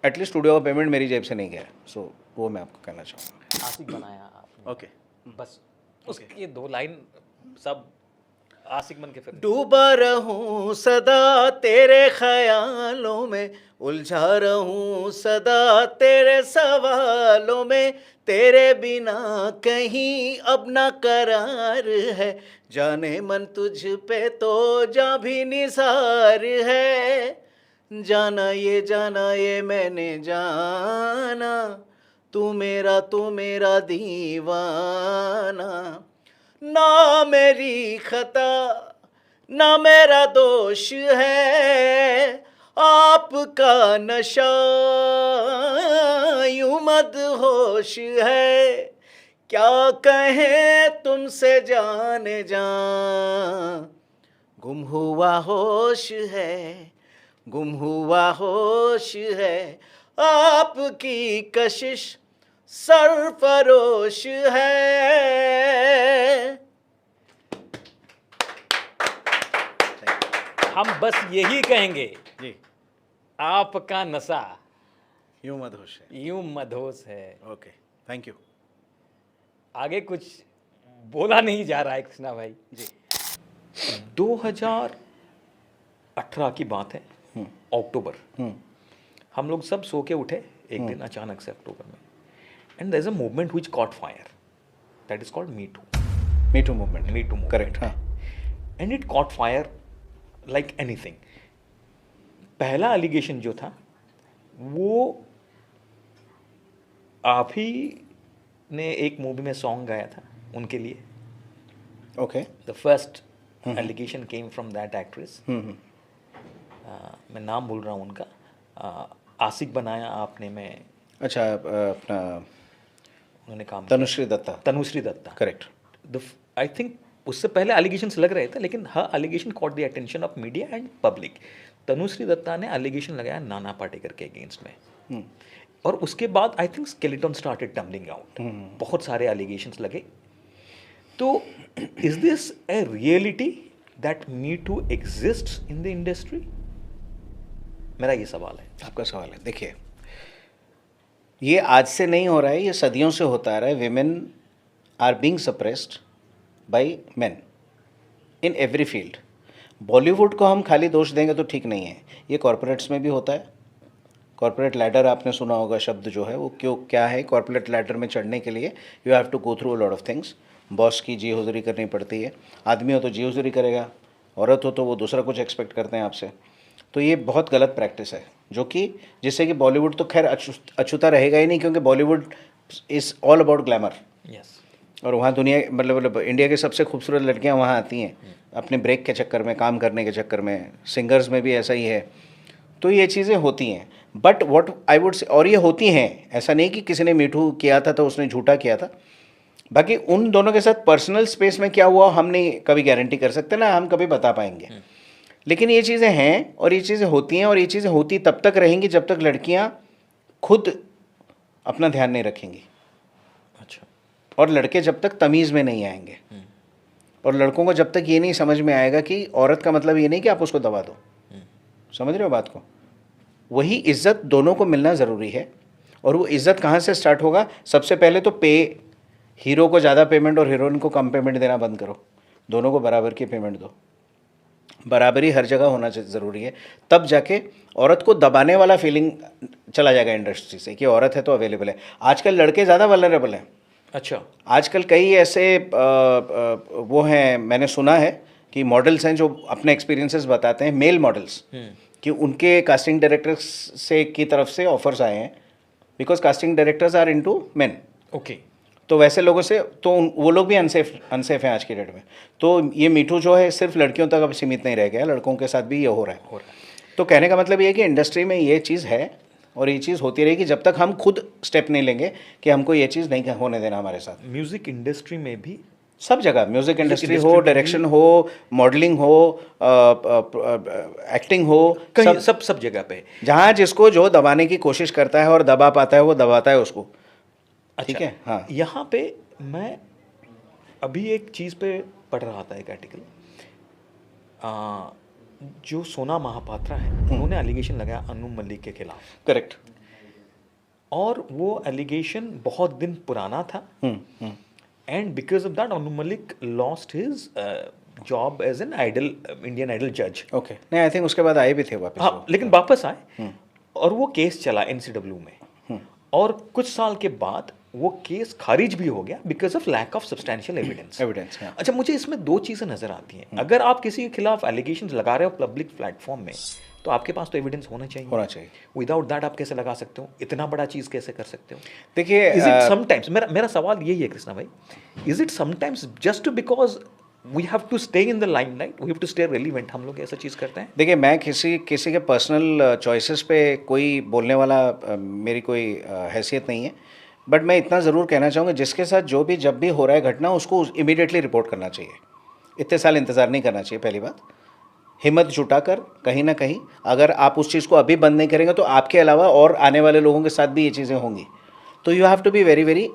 at least studio का पेमेंट मेरी जेब से नहीं गया। सो वो मैं आपको कहना चाहूँगा। आशिक बनाया आपने। ओके, बस उसकी 2 लाइन सब आशिक बन के फिर डूबा रहूं सदा तेरे ख्यालों में, उलझा रहूं सदा तेरे सवालों में, तेरे बिना कहीं अब ना करार है, जाने मन तुझ पे तो जा भी निसार है, जाना ये मैंने जाना, तू मेरा दीवाना, ना मेरी खता ना मेरा दोष है, आपका नशा यूं मदहोश है, क्या कहें तुमसे जाने जान, गुम हुआ होश है, गुम हुआ होश है, आपकी कशिश सरफरोश है। हम बस यही कहेंगे, जी, आपका नशा यूं मदहोश है। यूं मदहोश है। Okay, thank you. आगे कुछ बोला नहीं जा रहा है कृष्णा भाई जी। 2018 की बात है, अक्टूबर। हम लोग सब सो के उठे एक दिन अचानक से अक्टूबर में, and there is a movement which caught fire, that is called me too movement. Correct, हाँ। And it caught fire like anything. पहला एलिगेशन जो था वो आप ही ने एक मूवी में सॉन्ग गाया था उनके लिए। Okay. The first allegation came from that actress, मैं नाम भूल रहा हूँ उनका, आशिक बनाया आपने में। अच्छा, अपना उन्होंने काम Tanushree Dutta. Correct. I think उससे पहले एलिगेशंस लग रहे थे, लेकिन हर allegation caught the attention of media and public. Tanushree Dutta ने एलिगेशन लगाया नाना पाटेकर के अगेंस्ट में, और उसके बाद I think skeleton started tumbling out. बहुत सारे एलिगेशंस लगे। तो is this a reality that me too exists in the industry? मेरा ये सवाल है। आपका सवाल है, देखिए ये आज से नहीं हो रहा है, ये सदियों से होता आ रहा है। Women are being suppressed by men in every field. Bollywood को हम खाली दोष देंगे तो ठीक नहीं है, ये कॉरपोरेट्स में भी होता है। कॉरपोरेट लैडर आपने सुना होगा शब्द जो है वो क्या है। कॉरपोरेट लैडर में चढ़ने के लिए you have to go through a lot of things. Boss की जी हुजूरी करनी पड़ती है। आदमी हो तो जी हुजूरी करेगा, औरत हो तो वो दूसरा कुछ एक्सपेक्ट करते हैं आपसे। तो ये बहुत गलत प्रैक्टिस है, जो कि जिससे कि बॉलीवुड तो खैर अछूता रहेगा ही नहीं, क्योंकि Bollywood is all about glamour. Yes. और वहाँ दुनिया मतलब इंडिया की सबसे खूबसूरत लड़कियाँ वहाँ आती हैं अपने ब्रेक के चक्कर में, काम करने के चक्कर में। सिंगर्स में भी ऐसा ही है। तो ये चीज़ें होती हैं, but what I would say, और ये होती हैं, ऐसा नहीं कि किसी ने मीठू किया था तो उसने झूठा किया था। बाकी उन दोनों के साथ पर्सनल स्पेस में क्या हुआ हम नहीं कभी गारंटी कर सकते, ना हम कभी बता पाएंगे। लेकिन ये चीज़ें हैं और ये चीज़ें होती हैं, और ये चीज़ें होती तब तक रहेंगी जब तक लड़कियां खुद अपना ध्यान नहीं रखेंगी। अच्छा। और लड़के जब तक तमीज़ में नहीं आएंगे, और लड़कों को जब तक ये नहीं समझ में आएगा कि औरत का मतलब ये नहीं कि आप उसको दबा दो। समझ रहे हो बात को? वही इज्जत दोनों को मिलना ज़रूरी है। और वो इज्जत कहाँ से स्टार्ट होगा? सबसे पहले तो हीरो को ज़्यादा पेमेंट और हीरोइन को कम पेमेंट देना बंद करो, दोनों को बराबर की पेमेंट दो। बराबरी हर जगह होना ज़रूरी है, तब जाके औरत को दबाने वाला फीलिंग चला जाएगा इंडस्ट्री से कि औरत है तो अवेलेबल है। आजकल लड़के ज़्यादा वल्नरेबल हैं। अच्छा। आजकल कई ऐसे वो हैं, मैंने सुना है कि मॉडल्स हैं जो अपने एक्सपीरियंसेस बताते हैं, मेल मॉडल्स, कि उनके कास्टिंग डायरेक्टर्स से की तरफ से ऑफर्स आए हैं, because casting directors are into men. Okay. तो वैसे लोगों से तो वो लोग भी अनसेफ हैं आज की डेट में। तो ये मीटू जो है सिर्फ लड़कियों तक अब सीमित नहीं रह गया, लड़कों के साथ भी ये हो रहा है। तो कहने का मतलब ये है कि इंडस्ट्री में ये चीज़ है और ये चीज़ होती रहेगी जब तक हम खुद स्टेप नहीं लेंगे कि हमको ये चीज़ नहीं होने देना हमारे साथ। म्यूजिक इंडस्ट्री में भी, सब जगह, म्यूजिक इंडस्ट्री हो, डायरेक्शन हो, मॉडलिंग हो, एक्टिंग हो, सब जगह पे जहाँ जिसको जो दबाने की कोशिश करता है और दबा पाता है वो दबाता है उसको। अच्छा, ठीक है। हाँ, यहाँ पे मैं अभी एक चीज़ पे पढ़ रहा था, एक आर्टिकल, जो सोना महापात्रा है उन्होंने एलिगेशन लगाया अनु मलिक के खिलाफ। करेक्ट। और वो एलिगेशन बहुत दिन पुराना था, and because of that Anu Malik lost his job as an idol, Indian idol जज। ओके। नहीं, आई थिंक उसके बाद आए भी थे वापस। हाँ, लेकिन वापस आए और वो केस चला एनसीडब्ल्यू में, और कुछ साल के बाद वो केस खारिज भी हो गया because of lack of substantial evidence. अच्छा, मुझे इसमें दो चीज़ें नजर आती हैं। अगर आप किसी के खिलाफ एलिगेशंस लगा रहे हो पब्लिक प्लेटफॉर्म में, तो आपके पास तो एविडेंस होना चाहिए। विदाउट दैट आप कैसे लगा सकते हो? इतना बड़ा चीज़ कैसे कर सकते हो? देखिए, इज इट समटाइम्स, मेरा सवाल यही है कृष्णा भाई, is it sometimes just because we have to stay in the limelight, we have to stay relevant, हम लोग ऐसा चीज़ करते हैं? देखिए, मैं किसी के पर्सनल चॉइसेस पे कोई बोलने वाला मेरी कोई हैसियत नहीं है, बट मैं इतना ज़रूर कहना चाहूँगा, जिसके साथ जो भी जब भी हो रहा है घटना, उसको इमीडिएटली रिपोर्ट करना चाहिए। इतने साल इंतज़ार नहीं करना चाहिए। पहली बात, हिम्मत जुटाकर कहीं ना कहीं अगर आप उस चीज़ को अभी बंद नहीं करेंगे तो आपके अलावा और आने वाले लोगों के साथ भी ये चीज़ें होंगी। तो you have to be very very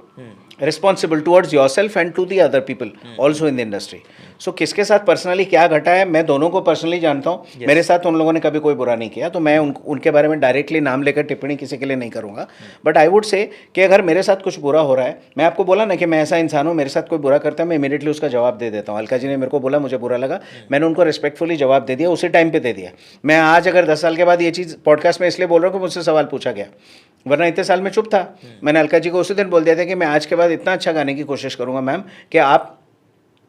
responsible towards your self and to the other people also in the industry. So किसके साथ पर्सनली क्या घटा है, मैं दोनों को पर्सनली जानता हूँ। मेरे साथ उन लोगों ने कभी कोई बुरा नहीं किया, तो मैं उनके बारे में डायरेक्टली नाम लेकर टिप्पणी किसी के लिए नहीं करूँगा। बट आई वुड से कि अगर मेरे साथ कुछ बुरा हो रहा है, मैं आपको बोला ना कि मैं ऐसा इंसान हूँ, मेरे साथ कोई बुरा करता है मैं इमीडिएटली उसका जवाब दे देता हूँ। अलका जी ने मेरे को बोला, मुझे बुरा लगा, मैंने उनको रिस्पेक्टफुली जवाब दे दिया, उसी टाइम पे दे दिया। मैं आज अगर 10 साल के बाद ये चीज़ पॉडकास्ट में इसलिए बोल रहा हूँ कि मुझसे सवाल पूछा गया, वरना इतने साल में चुप था। मैंने अलका जी को उसी दिन बोल दिया था कि मैं आज के बाद इतना अच्छा गाने की कोशिश करूँगा मैम कि आप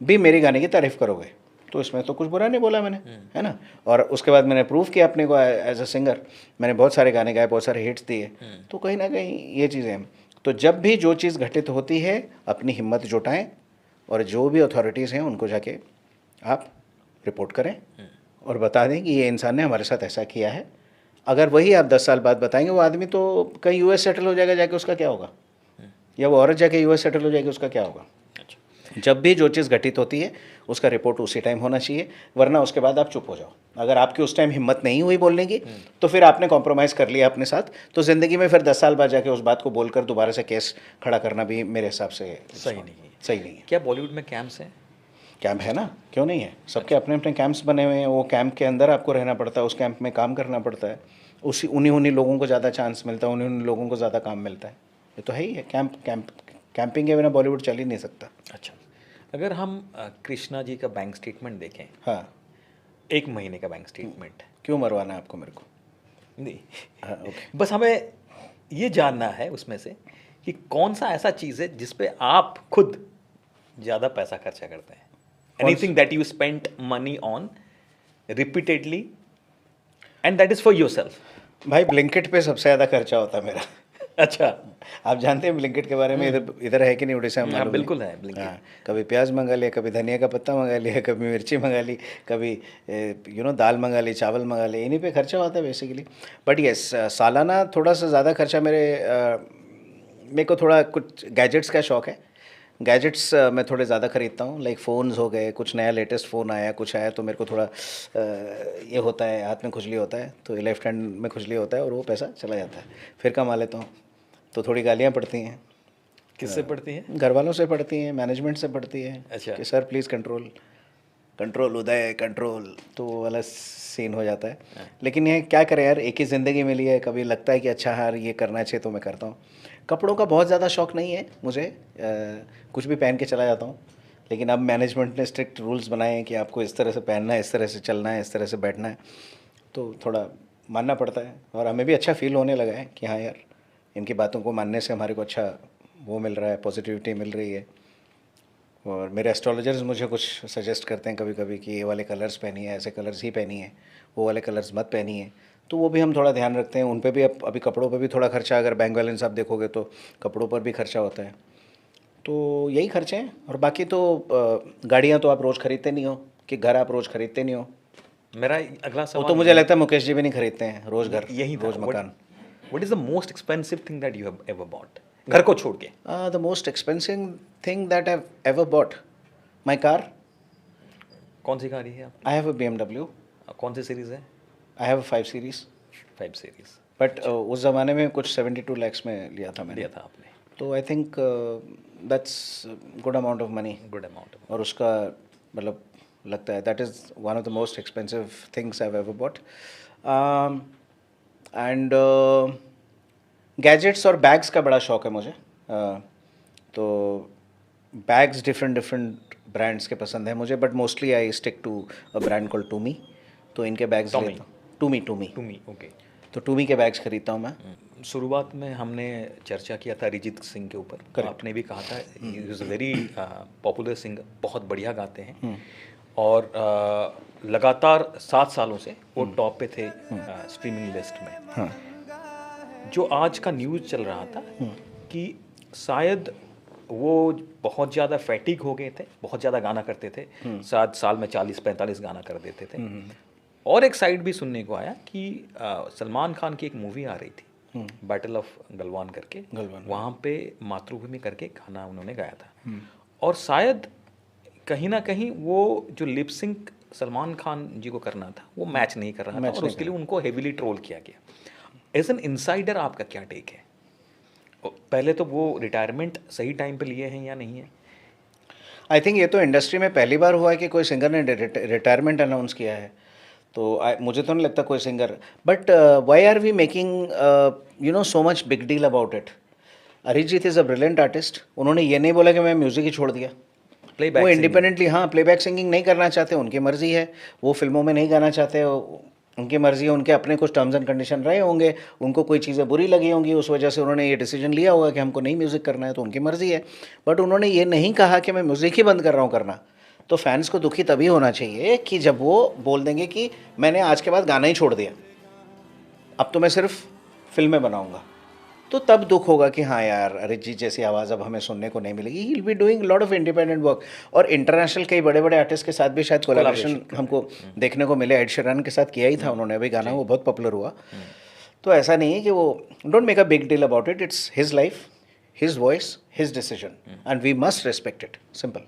भी मेरे गाने की तारीफ़ करोगे। तो इसमें तो कुछ बुरा नहीं बोला मैंने, है ना। और उसके बाद मैंने प्रूव किया अपने को एज अ सिंगर, मैंने बहुत सारे गाने गाए, बहुत सारे हिट्स दिए। तो कहीं ना कहीं ये चीज़ें हैं। तो जब भी जो चीज़ घटित होती है, अपनी हिम्मत जुटाएं और जो भी अथॉरिटीज़ हैं उनको जाके आप रिपोर्ट करें और बता दें कि ये इंसान ने हमारे साथ ऐसा किया है। अगर वही आप 10 साल बाद बताएंगे, वो आदमी तो कहीं यूएस सेटल हो जाएगा जाके, उसका क्या होगा? या वो औरत जाके यूएस सेटल हो जाएगी, उसका क्या होगा? जब भी जो चीज़ घटित होती है उसका रिपोर्ट उसी टाइम होना चाहिए, वरना उसके बाद आप चुप हो जाओ। अगर आपकी उस टाइम हिम्मत नहीं हुई बोलने की, तो फिर आपने कॉम्प्रोमाइज़ कर लिया अपने साथ, तो ज़िंदगी में फिर 10 साल बाद जाके उस बात को बोलकर दोबारा से केस खड़ा करना भी मेरे हिसाब से सही नहीं है। सही नहीं है। क्या बॉलीवुड में कैंप्स हैं? कैंप है ना, क्यों नहीं है? सबके अपने अपने कैंप्स बने हुए हैं। वो कैंप के अंदर आपको रहना पड़ता है, उस कैंप में काम करना पड़ता है। उन्हीं लोगों को ज़्यादा चांस मिलता है, उन्हीं लोगों को ज़्यादा काम मिलता है। ये तो है ही है। कैंपिंग के बिना बॉलीवुड चल ही नहीं सकता। अच्छा, अगर हम कृष्णा जी का बैंक स्टेटमेंट देखें, हाँ, 1 महीने का बैंक स्टेटमेंट, क्यों मरवाना है आपको मेरे को? नहीं, हाँ, ओके। बस हमें ये जानना है उसमें से कि कौन सा ऐसा चीज़ है जिस पे आप खुद ज़्यादा पैसा खर्चा करते हैं। Anything that you spend money on repeatedly and that is for your self. भाई, ब्लिंकिट पे सबसे ज़्यादा खर्चा होता है मेरा। अच्छा, आप जानते हैं ब्लिंकिट के बारे में? इधर है कि नहीं उड़ीसा में? हाँ, बिल्कुल है ब्लिंकिट। हाँ, कभी प्याज मंगा लिया, कभी धनिया का पत्ता मंगा लिया, कभी मिर्ची मंगा ली, कभी दाल मंगा ली, चावल मंगा लिए, इन्हीं पे खर्चा होता है बेसिकली। बट यस, सालाना थोड़ा सा ज़्यादा खर्चा मेरे को थोड़ा कुछ गैजेट्स का शौक़ है। गैजेट्स मैं थोड़े ज़्यादा ख़रीदता हूँ, लाइक फ़ोन्स हो गए, कुछ नया लेटेस्ट फ़ोन आया, कुछ आया तो मेरे को थोड़ा ये होता है, हाथ में खुजली होता है, तो लेफ़्ट हैंड में खुजली होता है और वो पैसा चला जाता है। फिर कमा लेता हूँ, तो थोड़ी गालियाँ पड़ती हैं। किससे पड़ती हैं? घर वालों से पड़ती हैं, मैनेजमेंट से पड़ती है। अच्छा। कि sir please control. Control Uday control, तो वो वाला सीन हो जाता है। लेकिन ये क्या करें यार, एक ही ज़िंदगी मिली है, कभी लगता है कि अच्छा यार ये करना चाहिए तो मैं करता हूँ। कपड़ों का बहुत ज़्यादा शौक नहीं है मुझे, कुछ भी पहन के चला जाता हूँ। लेकिन अब मैनेजमेंट ने स्ट्रिक्ट रूल्स बनाए हैं कि आपको इस तरह से पहनना है, इस तरह से चलना है, इस तरह से बैठना है, तो थोड़ा मानना पड़ता है। और हमें भी अच्छा फील होने लगा है कि हाँ यार, इनकी बातों को मानने से हमारे को अच्छा वो मिल रहा है, पॉजिटिविटी मिल रही है। और मेरे एस्ट्रोलॉजर्स मुझे कुछ सजेस्ट करते हैं कभी कभी कि ये वाले कलर्स पहनिए, ऐसे कलर्स ही पहनिए, वो वाले कलर्स मत पहनिए। तो वो भी हम थोड़ा ध्यान रखते हैं, उन पे भी। अब अभी कपड़ों पे भी थोड़ा खर्चा, अगर बैंक बैलेंस आप देखोगे तो कपड़ों पर भी खर्चा होता है। तो यही खर्चे हैं। और बाकी तो गाड़ियाँ तो आप रोज़ खरीदते नहीं हो, कि घर आप रोज़ खरीदते नहीं हो। मेरा अगला वो सवाल तो मुझे लगता है मुकेश जी भी नहीं खरीदते हैं रोज़ घर, यही था। रोज़ मकान। What is the most expensive thing that you have ever bot, घर को छोड़ के? The most expensive thing that I ever bot, my car. कौन सी गाड़ी है आप? I have a BMW। कौन सी सीरीज है? I have a 5 series. 5 series but उस ज़माने में कुछ 72 लैक्स में लिया था मैंने। लिया था आपने? तो I think that's good amount of money. Good amount. और उसका मतलब लगता है that is one of the most expensive things I have ever bot. And gadgets और बैग्स का बड़ा शौक है मुझे। तो बैग्स डिफरेंट डिफरेंट ब्रांड्स के पसंद है मुझे, but mostly I stick to a brand called Tumi. तो इनके बैग्स Tommy? लेता हूँ। Tumi Tumi, okay. तो टूमी के बैग्स खरीदता हूँ मैं। शुरुआत में हमने चर्चा किया था अरिजीत सिंह के ऊपर। Correct. आपने भी कहा था he is a very popular singer, बहुत बढ़िया गाते हैं। और लगातार 7 सालों से वो टॉप पे थे स्ट्रीमिंग लिस्ट में। हाँ। जो आज का न्यूज़ चल रहा था कि शायद वो बहुत ज़्यादा फैटिक हो गए थे, बहुत ज़्यादा गाना करते थे, 7 साल में 40-45 गाना कर देते थे। और एक साइड भी सुनने को आया कि सलमान खान की एक मूवी आ रही थी, बैटल ऑफ गलवान करके, वहाँ पे मातृभूमि करके गाना उन्होंने गाया था। और शायद कहीं ना कहीं वो जो लिप सिंक सलमान खान जी को करना था वो मैच नहीं कर रहा था, और उसके लिए उनको हेविली ट्रोल किया गया। एज एन इनसाइडर आपका क्या टेक है? पहले तो वो रिटायरमेंट सही टाइम पे लिए हैं या नहीं है? आई थिंक ये तो इंडस्ट्री में पहली बार हुआ है कि कोई सिंगर ने रिटायरमेंट अनाउंस किया है। तो मुझे तो नहीं लगता कोई singer, but why are we making so much big deal about it. Arijit is a brilliant artist. उन्होंने ये नहीं बोला कि मैं म्यूज़िक ही छोड़ दिया। वो इंडिपेंडेंटली, हाँ, प्लेबैक सिंगिंग नहीं करना चाहते, उनकी मर्ज़ी है। वो फिल्मों में नहीं गाना चाहते, उनकी मर्ज़ी है। उनके अपने कुछ टर्म्स एंड कंडीशन रहे होंगे, उनको कोई चीज़ें बुरी लगी होंगी, उस वजह से उन्होंने ये डिसीजन लिया होगा कि हमको नहीं म्यूज़िक करना है, तो उनकी मर्ज़ी है। बट उन्होंने ये नहीं कहा कि मैं म्यूज़िक ही बंद कर रहा हूँ करना। तो फैंस को दुखी तभी होना चाहिए कि जब वो बोल देंगे कि मैंने आज के बाद गाना ही छोड़ दिया, अब तो मैं सिर्फ फिल्में बनाऊंगा। तो तब दुख होगा कि हाँ यार, अरिजीत जैसी आवाज़ अब हमें सुनने को नहीं मिलेगी। He will be doing lot of independent work. और इंटरनेशनल कई बड़े बड़े आर्टिस्ट के साथ भी शायद कोलैबोरेशन हमको देखने को मिले। एड शेरन के साथ किया ही था उन्होंने अभी गाना, वो बहुत पॉपुलर हुआ। तो ऐसा नहीं है कि वो, don't make a big deal about it. It's his life, his voice, his decision, and we must respect it, simple.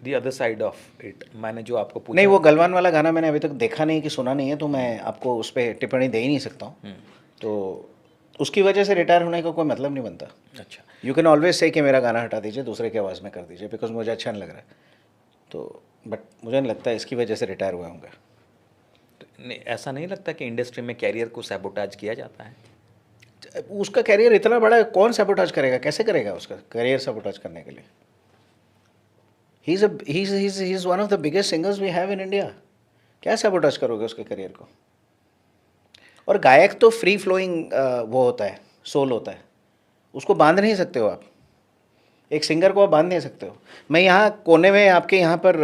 The other side of it, मैंने जो आपको पूछा, नहीं, वो गलवान वाला गाना मैंने अभी तक देखा नहीं कि सुना नहीं है, तो मैं आपको उस पर टिप्पणी दे ही नहीं सकता हूँ। तो उसकी वजह से रिटायर होने का कोई मतलब नहीं बनता। अच्छा, यू कैन ऑलवेज से कि मेरा गाना हटा दीजिए, दूसरे की आवाज़ में कर दीजिए, बिकॉज मुझे अच्छा नहीं लग रहा है। तो बट मुझे नहीं लगता इसकी वजह से रिटायर हुए होंगे। नहीं, ऐसा नहीं लगता कि इंडस्ट्री में कैरियर को सैबोटाज किया जाता है? उसका कैरियर इतना बड़ा है, कौन सैबोटाज करेगा, कैसे करेगा उसका कैरियर सैबोटाज करने के लिए? he's one of the biggest singers we have in India. क्या सैबोटाज करोगे उसके करियर को? और गायक तो फ्री फ्लोइंग वो होता है, सोल होता है, उसको बांध नहीं सकते हो आप। एक सिंगर को आप बांध नहीं सकते हो। मैं यहाँ कोने में आपके यहाँ पर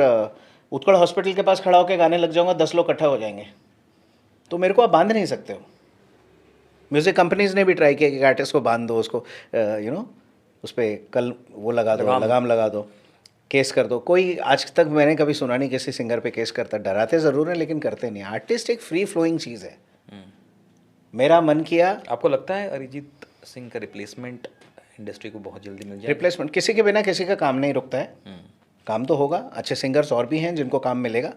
उत्कल हॉस्पिटल के पास खड़ा होकर गाने लग जाऊँगा, 10 लोग इकट्ठा हो जाएंगे, तो मेरे को आप बांध नहीं सकते हो। म्यूज़िक कंपनीज़ ने भी ट्राई किया कि आर्टिस्ट को बांध दो, उसको उस पर कल वो लगा दो, लगाम लगा दो, केस कर दो। कोई आज तक मैंने कभी सुना नहीं किसी सिंगर पे केस करता। डराते ज़रूर हैं लेकिन करते नहीं। आर्टिस्ट एक फ्री फ्लोइंग चीज़ है। मेरा मन किया। आपको लगता है अरिजीत सिंह का रिप्लेसमेंट इंडस्ट्री को बहुत जल्दी मिल जाए? रिप्लेसमेंट किसी के बिना किसी का काम नहीं रुकता है। काम तो होगा, अच्छे सिंगर्स और भी हैं जिनको काम मिलेगा।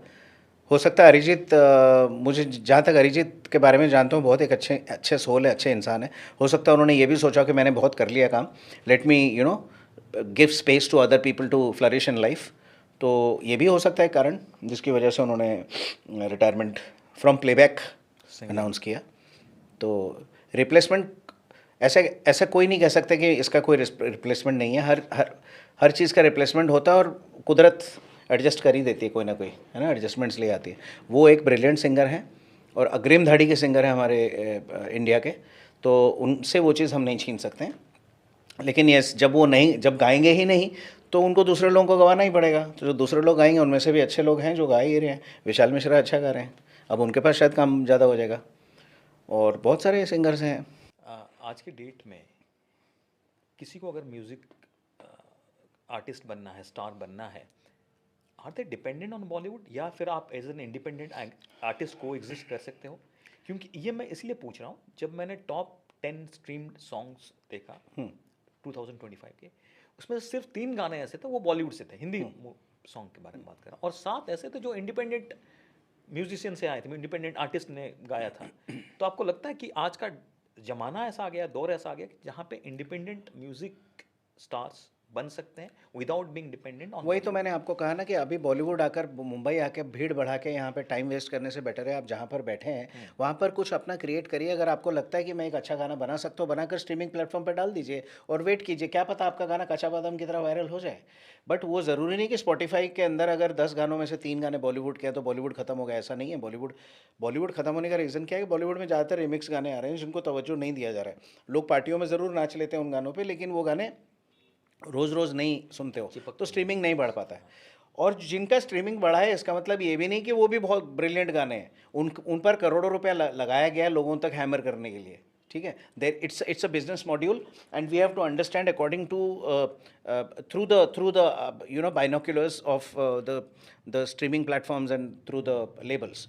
हो सकता है अरिजीत, मुझे जहाँ तक अरिजीत के बारे में जानता हूँ, बहुत एक अच्छे सोल है, अच्छे इंसान है। हो सकता है उन्होंने ये भी सोचा कि मैंने बहुत कर लिया काम, let me give space to other people to flourish in life. तो ये भी हो सकता है कारण जिसकी वजह से उन्होंने रिटायरमेंट फ्रॉम प्लेबैक अनाउंस किया। तो रिप्लेसमेंट ऐसे ऐसा कोई नहीं कह सकता कि इसका कोई रिप्लेसमेंट नहीं है। हर चीज़ का रिप्लेसमेंट होता है और कुदरत एडजस्ट कर ही देती है, कोई ना कोई, है ना, एडजस्टमेंट्स ले आती है। वो एक ब्रिलियंट सिंगर हैं और अग्रिम धाड़ी के सिंगर हैं हमारे इंडिया के, तो उनसे वो चीज़ हम नहीं छीन सकते हैं। लेकिन यस, जब गाएंगे ही नहीं तो उनको दूसरे लोगों को गवाना ही पड़ेगा। तो जो दूसरे लोग गाएंगे उनमें से भी अच्छे लोग हैं जो गा ही रहे हैं। विशाल मिश्रा अच्छा गा रहे हैं, अब उनके पास शायद काम ज़्यादा हो जाएगा, और बहुत सारे सिंगर्स हैं। आज की डेट में किसी को अगर म्यूज़िक आर्टिस्ट बनना है, स्टार बनना है, are they dependent on Bollywood, या फिर आप एज एन इंडिपेंडेंट आर्टिस्ट को एग्जिस्ट कर सकते हो? क्योंकि ये मैं इसलिए पूछ रहा हूँ, जब मैंने टॉप 10 स्ट्रीम्ड सॉन्ग्स देखा 2025 के, उसमें सिर्फ 3 गाने ऐसे थे वो बॉलीवुड से थे, हिंदी सॉन्ग के बारे में बात कर रहा हूँ, और 7 ऐसे थे जो इंडिपेंडेंट म्यूजिशियन से आए थे, इंडिपेंडेंट आर्टिस्ट ने गाया था। तो आपको लगता है कि आज का ज़माना ऐसा आ गया, दौर ऐसा आ गया कि जहाँ पे इंडिपेंडेंट म्यूज़िक स्टार्स बन सकते हैं विदाउट बीइंग डिपेंडेंट ऑन? वही तो मैंने आपको कहा ना कि अभी बॉलीवुड आकर मुंबई आके भीड़ बढ़ा के यहाँ पे टाइम वेस्ट करने से बेटर है आप जहाँ पर बैठे हैं वहाँ पर कुछ अपना क्रिएट करिए। अगर आपको लगता है कि मैं एक अच्छा गाना बना सकता हूँ, बनाकर स्ट्रीमिंग प्लेटफॉर्म पर डाल दीजिए और वेट कीजिए, क्या पता आपका गाना कच्चा बादाम की तरह वायरल हो जाए। बट वो ज़रूरी नहीं कि स्पॉटिफाई के अंदर अगर 10 गानों में से 3 गाने बॉलीवुड के हैं तो बॉलीवुड खत्म हो गया, ऐसा नहीं है। बॉलीवुड खत्म होने का रीज़न क्या है कि बॉलीवुड में ज़्यादातर रिमिक्स गाने आ रहे हैं जिनको तवज्जो नहीं दिया जा रहा है। लोग पार्टियों में ज़रूर नाच लेते हैं उन गानों पर, लेकिन वो गाने रोज़ रोज़ नहीं सुनते हो तो स्ट्रीमिंग नहीं बढ़ पाता है। और जिनका स्ट्रीमिंग बढ़ा है इसका मतलब ये भी नहीं कि वो भी बहुत ब्रिलियंट गाने हैं, उन पर करोड़ों रुपया लगाया गया है लोगों तक हैमर करने के लिए, ठीक है। There it's a business module and we have to understand according to through the you know binoculars of the streaming platforms and through the labels,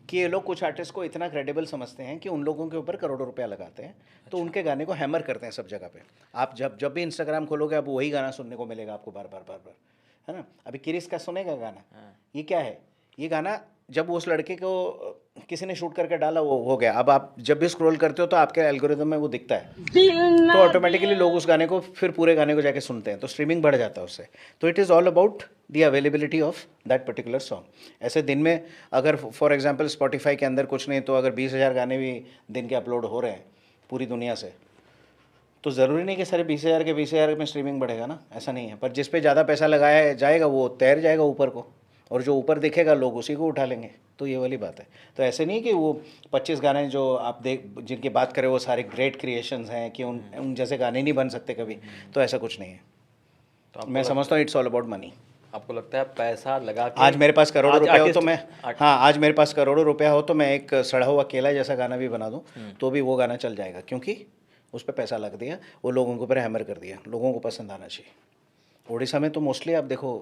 कि ये लोग कुछ आर्टिस्ट को इतना क्रेडिबल समझते हैं कि उन लोगों के ऊपर करोड़ों रुपया लगाते हैं, तो उनके गाने को हैमर करते हैं सब जगह पे। आप जब भी इंस्टाग्राम खोलोगे आप वही गाना सुनने को मिलेगा आपको बार बार, है ना। अभी किरिस का सुनेगा गाना, ये क्या है, ये गाना जब उस लड़के को किसी ने शूट करके डाला वो हो गया। अब आप जब भी स्क्रॉल करते हो तो आपके एल्गोरिथम में वो दिखता है, तो ऑटोमेटिकली लोग उस गाने को फिर पूरे गाने को जाके सुनते हैं, तो स्ट्रीमिंग बढ़ जाता है उससे। तो it is all about the availability of that particular song. ऐसे दिन में अगर फॉर एग्जांपल स्पॉटिफाई के अंदर कुछ नहीं तो अगर 20,000 गाने भी दिन के अपलोड हो रहे हैं पूरी दुनिया से, तो ज़रूरी नहीं कि सारे 20,000 के 20,000 में स्ट्रीमिंग बढ़ेगा ना, ऐसा नहीं है। पर जिस पे ज़्यादा पैसा लगाया जाएगा वो तैर जाएगा ऊपर को, और जो ऊपर दिखेगा लोग उसी को उठा लेंगे। तो ये वाली बात है। तो ऐसे नहीं कि वो 25 गाने जो आप जिनकी बात करें वो सारे ग्रेट क्रिएशंस हैं कि उन जैसे गाने नहीं बन सकते कभी, तो ऐसा कुछ नहीं है। तो मैं समझता हूँ इट्स ऑल अबाउट मनी। आपको लगता है पैसा लगा के आज मेरे पास करोड़ों रुपया हो तो मैं आज मेरे पास करोड़ों रुपया हो तो मैं एक सड़ा हुआ केला जैसा गाना भी बना दूं तो भी वो गाना चल जाएगा, क्योंकि उस पर पैसा लग दिया, वो लोगों के ऊपर हैमर कर दिया, लोगों को पसंद आना चाहिए। उड़ीसा में तो मोस्टली आप देखो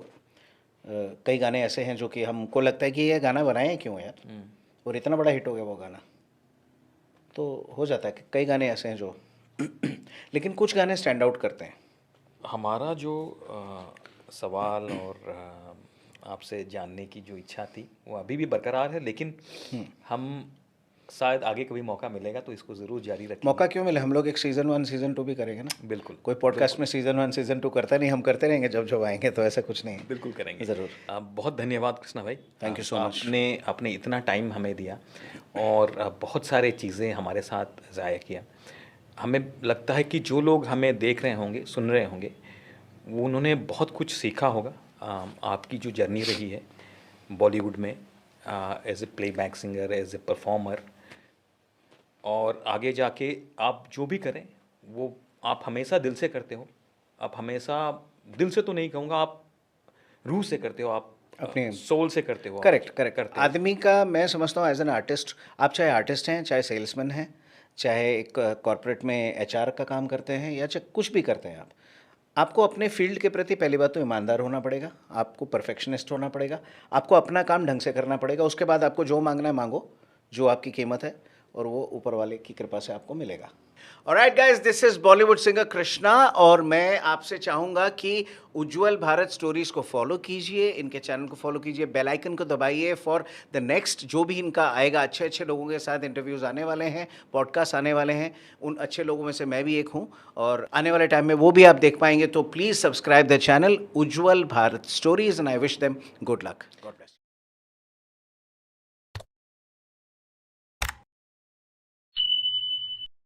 कई गाने ऐसे हैं जो कि हमको लगता है कि ये गाना बनाए क्यों यार, और इतना बड़ा हिट हो गया वो गाना, तो हो जाता है कि कई गाने ऐसे हैं जो लेकिन कुछ गाने स्टैंड आउट करते हैं। हमारा जो सवाल और आपसे जानने की जो इच्छा थी वो अभी भी बरकरार है, लेकिन हम शायद आगे कभी मौका मिलेगा तो इसको ज़रूर जारी रखेंगे। मौका क्यों मिले, हम लोग एक सीज़न 1 सीज़न 2 भी करेंगे ना। बिल्कुल, कोई पॉडकास्ट में सीज़न 1 सीज़न 2 करता नहीं, हम करते रहेंगे जब आएंगे, तो ऐसा कुछ नहीं है। बिल्कुल करेंगे ज़रूर। बहुत धन्यवाद कृष्णा भाई, थैंक यू सो मच। आपने इतना टाइम हमें दिया और बहुत सारे चीज़ें हमारे साथ ज़ाया किया। हमें लगता है कि जो लोग हमें देख रहे होंगे, सुन रहे होंगे, वो उन्होंने बहुत कुछ सीखा होगा। आपकी जो जर्नी रही है बॉलीवुड में as a playback singer, as a performer, और आगे जाके आप जो भी करें वो आप हमेशा दिल से करते हो। आप हमेशा दिल से तो नहीं कहूँगा, आप रूह से करते हो, आप अपने सोल से करते हो। करेक्ट। आदमी का मैं समझता हूँ एज एन आर्टिस्ट, आप चाहे आर्टिस्ट हैं, चाहे सेल्समैन हैं, चाहे एक कॉर्पोरेट में एचआर का काम करते हैं, या चाहे कुछ भी करते हैं, आपको अपने फील्ड के प्रति पहली बात तो ईमानदार होना पड़ेगा, आपको परफेक्शनिस्ट होना पड़ेगा, आपको अपना काम ढंग से करना पड़ेगा। उसके बाद आपको जो मांगना है मांगो, जो आपकी कीमत है और वो ऊपर वाले की कृपा से आपको मिलेगा। Alright guys, this is Bollywood singer Krishna, और मैं आपसे चाहूँगा कि उज्जवल भारत स्टोरीज को फॉलो कीजिए, इनके चैनल को फॉलो कीजिए, बेल आइकन को दबाइए फॉर द नेक्स्ट जो भी इनका आएगा। अच्छे अच्छे लोगों के साथ इंटरव्यूज़ आने वाले हैं, पॉडकास्ट आने वाले हैं, उन अच्छे लोगों में से मैं भी एक हूँ, और आने वाले टाइम में वो भी आप देख पाएंगे। तो please subscribe the channel Ujjwal Bharat stories, and I wish them good luck. God bless.